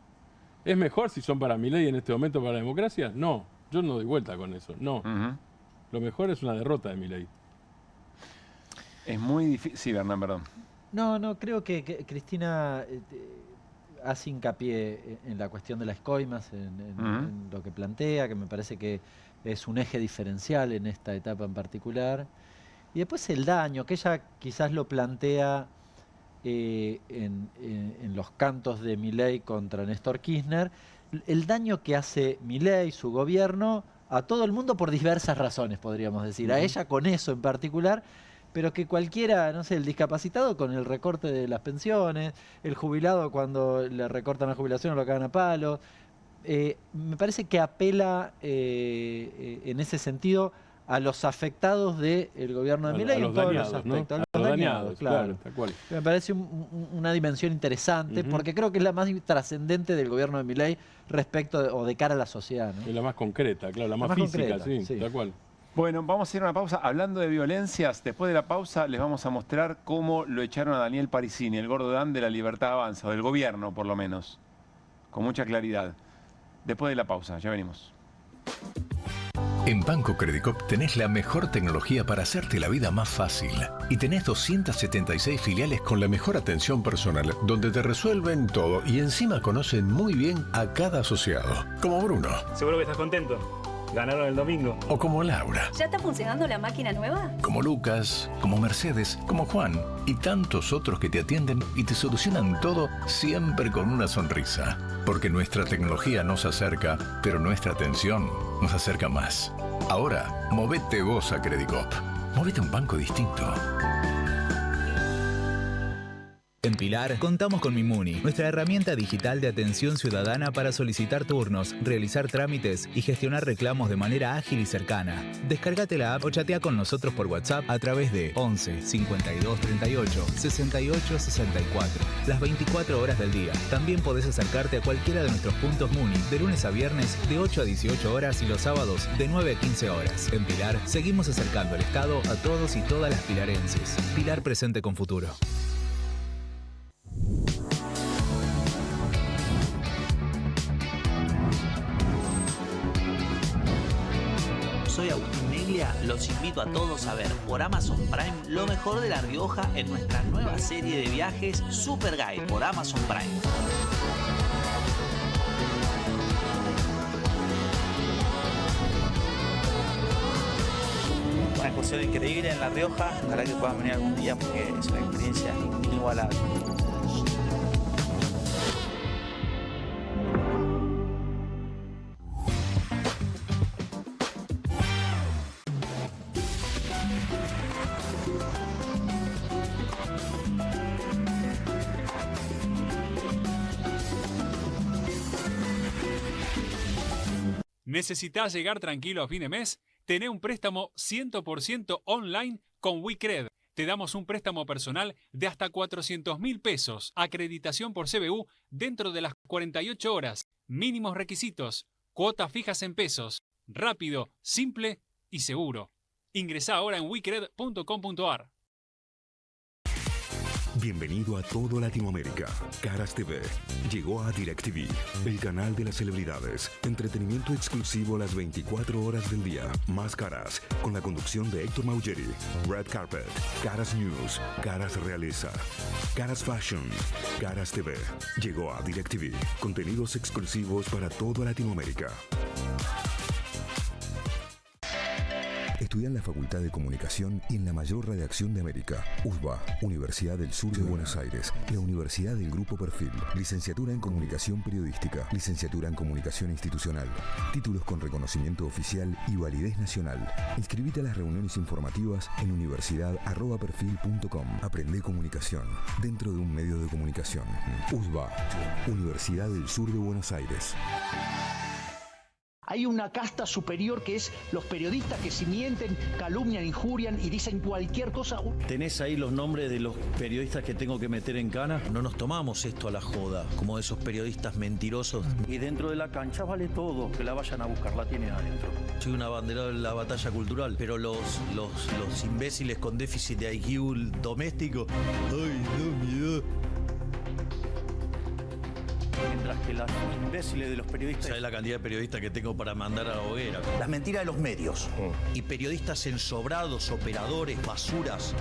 ¿Es mejor si son para Milei en este momento para la democracia? No. Yo no doy vuelta con eso, no. Lo mejor es una derrota de Milei. Es muy difícil... Sí, Bernán, perdón. No, creo que Cristina hace hincapié en la cuestión de las coimas, en lo que plantea, que me parece que es un eje diferencial en esta etapa en particular. Y después el daño, que ella quizás lo plantea en los cantos de Milei contra Néstor Kirchner, el daño que hace Milei, su gobierno, a todo el mundo por diversas razones, podríamos decir. A ella con eso en particular, pero que cualquiera, no sé, el discapacitado con el recorte de las pensiones, el jubilado cuando le recortan la jubilación o lo cagan a palos. Me parece que apela en ese sentido a los afectados del gobierno de Milei en todos los aspectos. A los dañados, claro. Tal cual. Me parece una dimensión interesante, porque creo que es la más trascendente del gobierno de Milei respecto o de cara a la sociedad, ¿no? Es la más concreta, claro, la más física, concreta, sí, tal cual. Bueno, vamos a ir a una pausa. Hablando de violencias, después de la pausa les vamos a mostrar cómo lo echaron a Daniel Parisini, el gordo Dan de La Libertad Avanza, o del gobierno por lo menos, con mucha claridad. Después de la pausa, ya venimos. En Banco Credicop tenés la mejor tecnología para hacerte la vida más fácil. Y tenés 276 filiales con la mejor atención personal, donde te resuelven todo y encima conocen muy bien a cada asociado. Como Bruno. Seguro que estás contento. Ganaron el domingo. O como Laura. ¿Ya está funcionando la máquina nueva? Como Lucas, como Mercedes, como Juan y tantos otros que te atienden y te solucionan todo siempre con una sonrisa. Porque nuestra tecnología nos acerca, pero nuestra atención nos acerca más. Ahora, movete vos a Credicop. Movete a un banco distinto. En Pilar contamos con Mimuni, nuestra herramienta digital de atención ciudadana para solicitar turnos, realizar trámites y gestionar reclamos de manera ágil y cercana. Descárgate la app o chatea con nosotros por WhatsApp a través de 11 52 38 68 64. Las 24 horas del día. También podés acercarte a cualquiera de nuestros puntos Muni de lunes a viernes de 8 a 18 horas y los sábados de 9 a 15 horas. En Pilar seguimos acercando el Estado a todos y todas las pilarenses. Pilar presente con futuro. Soy Agustín Neglia, los invito a todos a ver por Amazon Prime lo mejor de La Rioja en nuestra nueva serie de viajes Super Guide por Amazon Prime. Una excursión increíble en La Rioja, ojalá que puedan venir algún día porque es una experiencia inigualable. ¿Necesitas llegar tranquilo a fin de mes? Tené un préstamo 100% online con WeCred. Te damos un préstamo personal de hasta 400.000 pesos. Acreditación por CBU dentro de las 48 horas. Mínimos requisitos. Cuotas fijas en pesos. Rápido, simple y seguro. Ingresá ahora en wecred.com.ar. Bienvenido a todo Latinoamérica. Caras TV llegó a DirecTV, el canal de las celebridades. Entretenimiento exclusivo las 24 horas del día. Más Caras, con la conducción de Héctor Maugeri. Red Carpet, Caras News, Caras Realeza, Caras Fashion, Caras TV. Llegó a DirecTV. Contenidos exclusivos para toda Latinoamérica. Estudia en la Facultad de Comunicación y en la mayor redacción de América. USBA, Universidad del Sur de Buenos Aires. La Universidad del Grupo Perfil. Licenciatura en Comunicación Periodística. Licenciatura en Comunicación Institucional. Títulos con reconocimiento oficial y validez nacional. Inscribite a las reuniones informativas en universidad@perfil.com. Aprende comunicación dentro de un medio de comunicación. USBA, Universidad del Sur de Buenos Aires. Hay una casta superior que es los periodistas que si mienten, calumnian, injurian y dicen cualquier cosa. ¿Tenés ahí los nombres de los periodistas que tengo que meter en cana? No nos tomamos esto a la joda, como esos periodistas mentirosos. Y dentro de la cancha vale todo, que la vayan a buscar, la tienen adentro. Soy un abanderado de la batalla cultural, pero los imbéciles con déficit de IQ doméstico, ¡ay, no, miedo! Mientras que los imbéciles de los periodistas... ¿Sabes la cantidad de periodistas que tengo para mandar a la hoguera? Las mentiras de los medios. Y periodistas ensobrados, operadores, basuras.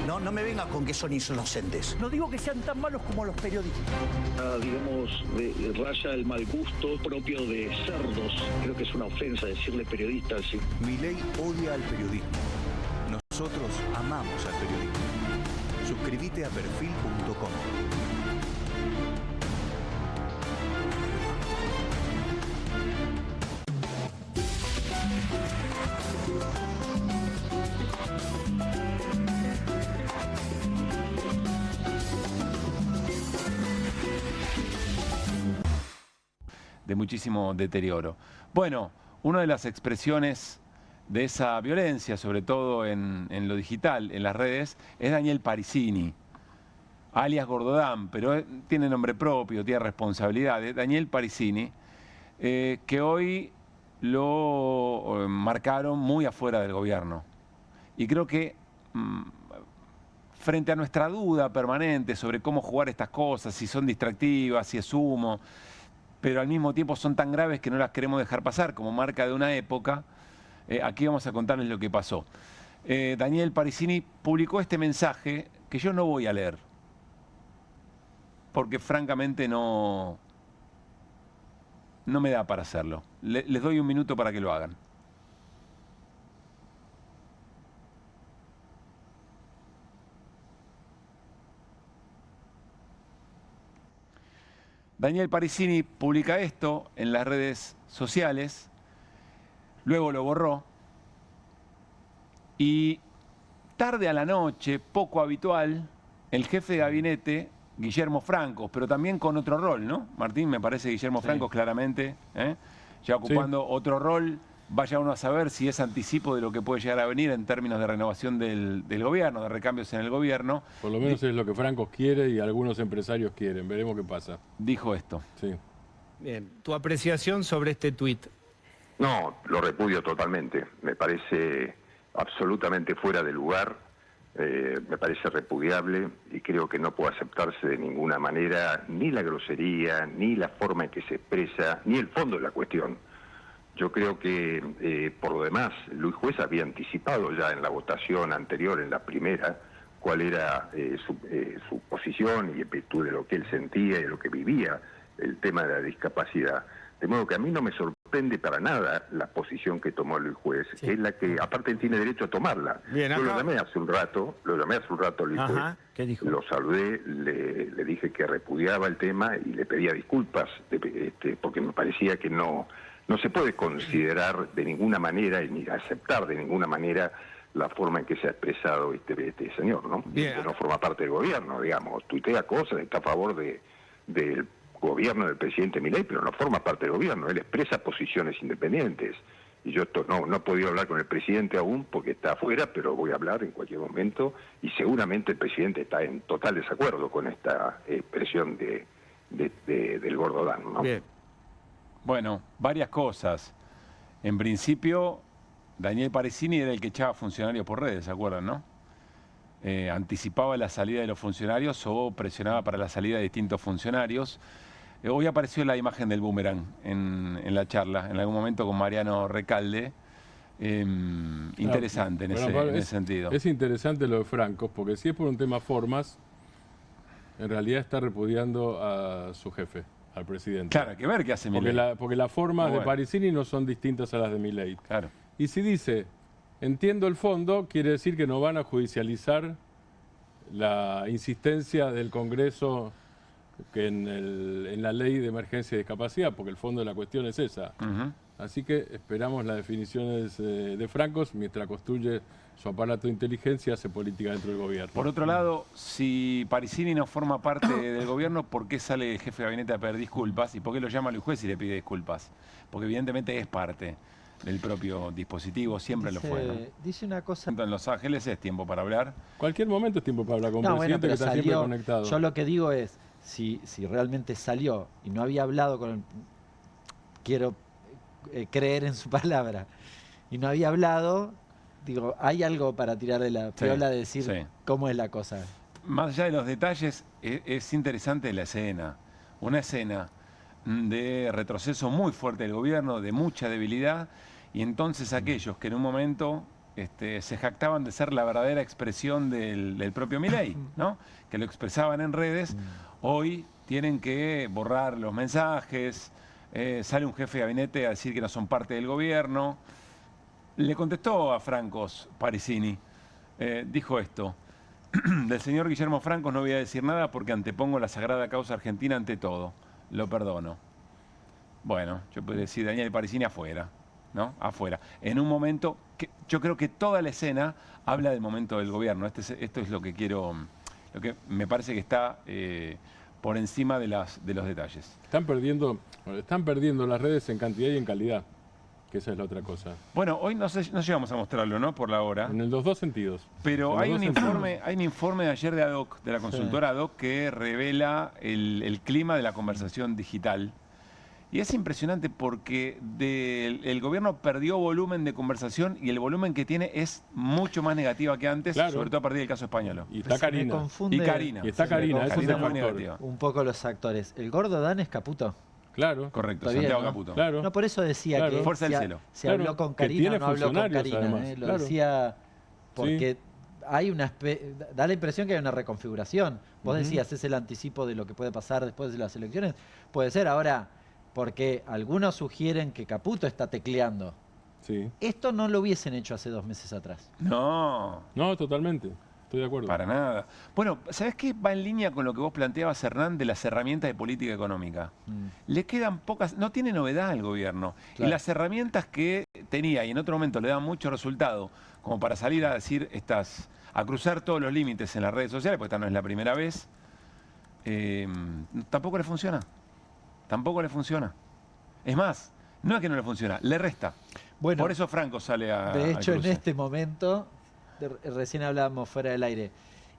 No me vengas con que son inocentes. No digo que sean tan malos como los periodistas. Digamos, raya el mal gusto propio de cerdos. Creo que es una ofensa decirle periodistas. ¿Sí? Milei odia al periodismo. Nosotros amamos al periodismo. Suscríbete a perfil.com. De muchísimo deterioro. Bueno, una de las expresiones de esa violencia, sobre todo en lo digital, en las redes, es Daniel Parisini, alias Gordodán, pero tiene nombre propio, tiene responsabilidad. Daniel Parisini, que hoy lo marcaron muy afuera del gobierno. Y creo que frente a nuestra duda permanente sobre cómo jugar estas cosas, si son distractivas, si es humo, pero al mismo tiempo son tan graves que no las queremos dejar pasar como marca de una época, aquí vamos a contarles lo que pasó. Daniel Parisini publicó este mensaje que yo no voy a leer, porque francamente no me da para hacerlo. Les doy un minuto para que lo hagan. Daniel Parisini publica esto en las redes sociales, luego lo borró y tarde a la noche, poco habitual, el jefe de gabinete, Guillermo Francos, pero también con otro rol, ¿no? Martín, me parece Guillermo Francos claramente, ya ocupando otro rol, vaya uno a saber si es anticipo de lo que puede llegar a venir en términos de renovación del gobierno, de recambios en el gobierno. Por lo menos es lo que Francos quiere y algunos empresarios quieren, veremos qué pasa. Dijo esto. Sí. Bien, tu apreciación sobre este tuit. No, lo repudio totalmente. Me parece absolutamente fuera de lugar, me parece repudiable y creo que no puede aceptarse de ninguna manera ni la grosería, ni la forma en que se expresa, ni el fondo de la cuestión. Yo creo que, por lo demás, Luis Juez había anticipado ya en la votación anterior, en la primera, cuál era su posición y en virtud de lo que él sentía y de lo que vivía el tema de la discapacidad. De modo que a mí no me sorprende para nada la posición que tomó Luis Juez, que es la que, aparte, él tiene derecho a tomarla. Bien, yo lo llamé hace un rato a Luis Juez. ¿Qué dijo? Lo saludé, le dije que repudiaba el tema y le pedía disculpas, porque me parecía que no se puede considerar de ninguna manera y ni aceptar de ninguna manera la forma en que se ha expresado este señor, ¿no? Bien. Que no forma parte del gobierno, digamos, tuitea cosas, está a favor del gobierno del presidente Milei, pero no forma parte del gobierno. Él expresa posiciones independientes. Y yo no he podido hablar con el presidente aún porque está afuera, pero voy a hablar en cualquier momento. Y seguramente el presidente está en total desacuerdo con esta expresión del Gordo Dan, ¿no? Bien. Bueno, varias cosas. En principio, Daniel Parisini era el que echaba funcionarios por redes, ¿se acuerdan, no? Anticipaba la salida de los funcionarios o presionaba para la salida de distintos funcionarios. Hoy apareció la imagen del boomerang en la charla, en algún momento con Mariano Recalde. Interesante en ese sentido. Es interesante lo de Francos, porque si es por un tema formas, en realidad está repudiando a su jefe, al presidente. Claro, hay que ver qué hace Milei. Porque las formas de Parisini no son distintas a las de Milei. Claro. Y si dice, entiendo el fondo, quiere decir que no van a judicializar la insistencia del Congreso que en la ley de emergencia y discapacidad, porque el fondo de la cuestión es esa. Así que esperamos las definiciones de Francos mientras construye su aparato de inteligencia, hace política dentro del gobierno. Por otro lado, si Parisini no forma parte del gobierno, ¿por qué sale el jefe de gabinete a pedir disculpas? ¿Y por qué lo llama Luis Juez y le pide disculpas? Porque evidentemente es parte del propio dispositivo, siempre lo fue, ¿no? Dice una cosa... En Los Ángeles es tiempo para hablar. Cualquier momento es tiempo para hablar con un presidente que está siempre conectado. Yo lo que digo es, si realmente salió y no había hablado con el... Quiero creer en su palabra. Y no había hablado, digo, hay algo para tirar de la piola de decir cómo es la cosa. Más allá de los detalles, es interesante la escena. Una escena de retroceso muy fuerte del gobierno, de mucha debilidad, y entonces aquellos que en un momento se jactaban de ser la verdadera expresión del propio Milei, ¿no? Que lo expresaban en redes, hoy tienen que borrar los mensajes, sale un jefe de gabinete a decir que no son parte del gobierno. Le contestó a Francos Parisini, dijo esto: del señor Guillermo Francos no voy a decir nada porque antepongo la sagrada causa argentina ante todo. Lo perdono. Bueno, yo podría decir Daniel Parisini afuera, ¿no? Afuera. En un momento, yo creo que toda la escena habla del momento del gobierno. Esto es lo que quiero, lo que me parece que está por encima de los detalles. Están perdiendo las redes en cantidad y en calidad, que esa es la otra cosa. Bueno, hoy no llegamos a mostrarlo, ¿no? Por la hora. En los dos sentidos. Pero hay un informe de ayer de ADOC, de la consultora ADOC, que revela el clima de la conversación digital. Y es impresionante porque el gobierno perdió volumen de conversación y el volumen que tiene es mucho más negativa que antes, sobre todo a partir del caso español. Y está Karina. Y Karina. Y está Karina, eso es el factor. Un poco los actores. ¿El Gordo Dan es Caputo? Claro. Correcto, Todavía Santiago no. Caputo. Claro. No, por eso decía que Fuerza del cielo. se habló con Karina o no habló con Karina. Además. Lo decía porque hay da la impresión que hay una reconfiguración. Vos decías, es el anticipo de lo que puede pasar después de las elecciones. Puede ser ahora, porque algunos sugieren que Caputo está tecleando. Sí. Esto no lo hubiesen hecho hace 2 meses atrás. No. No, totalmente. Estoy de acuerdo. Para nada. Bueno, ¿sabés qué? Va en línea con lo que vos planteabas, Hernán, de las herramientas de política económica. Le quedan pocas, no tiene novedad al gobierno. Claro. Y las herramientas que tenía y en otro momento le dan mucho resultado, como para salir a decir a cruzar todos los límites en las redes sociales, porque esta no es la primera vez, tampoco le funciona. Tampoco le funciona. Es más, no es que no le funciona, le resta. Bueno, por eso Franco sale a... De hecho, en este momento, recién hablábamos fuera del aire,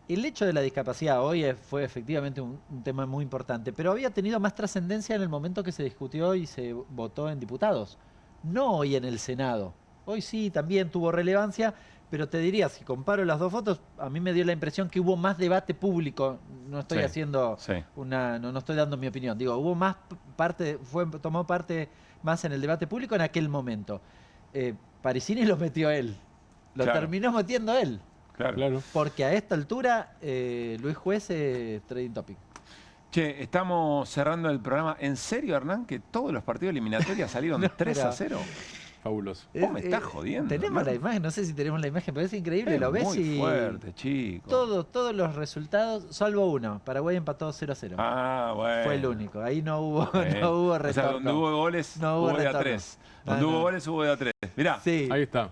el hecho de la discapacidad hoy fue efectivamente un tema muy importante, pero había tenido más trascendencia en el momento que se discutió y se votó en diputados, no hoy en el Senado. Hoy sí, también tuvo relevancia, pero te diría, si comparo las dos fotos, a mí me dio la impresión que hubo más debate público. No estoy haciendo no estoy dando mi opinión. Digo, hubo más tomó parte más en el debate público en aquel momento. Parisini lo metió él. Lo terminó metiendo él. Claro. Porque a esta altura, Luis Juez es trading topic. Che, estamos cerrando el programa. ¿En serio, Hernán, que todos los partidos eliminatorios salieron 3-0? Fabuloso. Vos me estás jodiendo. Tenemos la imagen, no sé si tenemos la imagen, pero es increíble, lo ves muy fuerte, chico. Todos los resultados, salvo uno. Paraguay empató 0-0. Ah, bueno. Fue el único. Ahí no hubo retorno. O sea, donde hubo goles, hubo de a 3. Donde hubo goles, hubo de a 3. Mirá. Sí. Ahí está.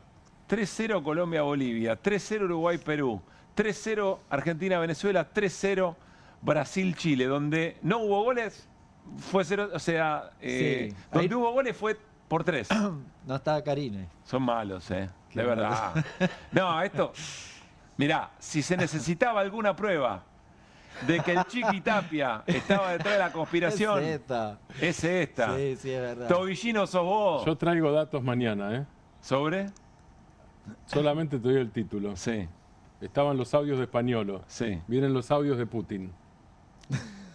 3-0 Colombia-Bolivia, 3-0 Uruguay-Perú, 3-0 Argentina-Venezuela, 3-0 Brasil-Chile, donde no hubo goles, Fue 0, o sea, Sí. donde hubo goles fue por 3. No estaba Karine. Son malos, de verdad. No, esto, mirá, si se necesitaba alguna prueba de que el Chiqui Tapia estaba detrás de la conspiración, es esta. Sí, sí, es verdad. Tobillino sos vos. Yo traigo datos mañana, ¿eh? ¿Sobre? Solamente te doy el título. Sí. Estaban los audios de Españolo. Sí. Vienen los audios de Putin.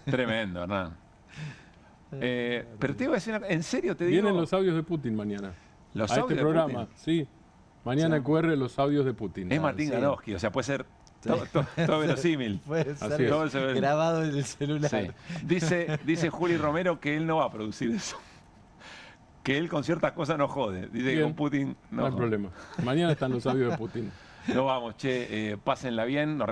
Tremendo, Hernán. Pero te iba a decir, en serio te digo. Vienen los audios de Putin mañana. ¿Los a audios este de programa, Putin? sí. Mañana QR los audios de Putin. Es Martín Ganowski, o sea, puede ser todo verosímil. Puede ser grabado en el celular. Sí. Dice Juli Romero que él no va a producir eso. Que él con ciertas cosas no jode. Dice Bien. que con Putin No hay problema. Mañana están los audios de Putin. No vamos, che, pásenla bien. Nos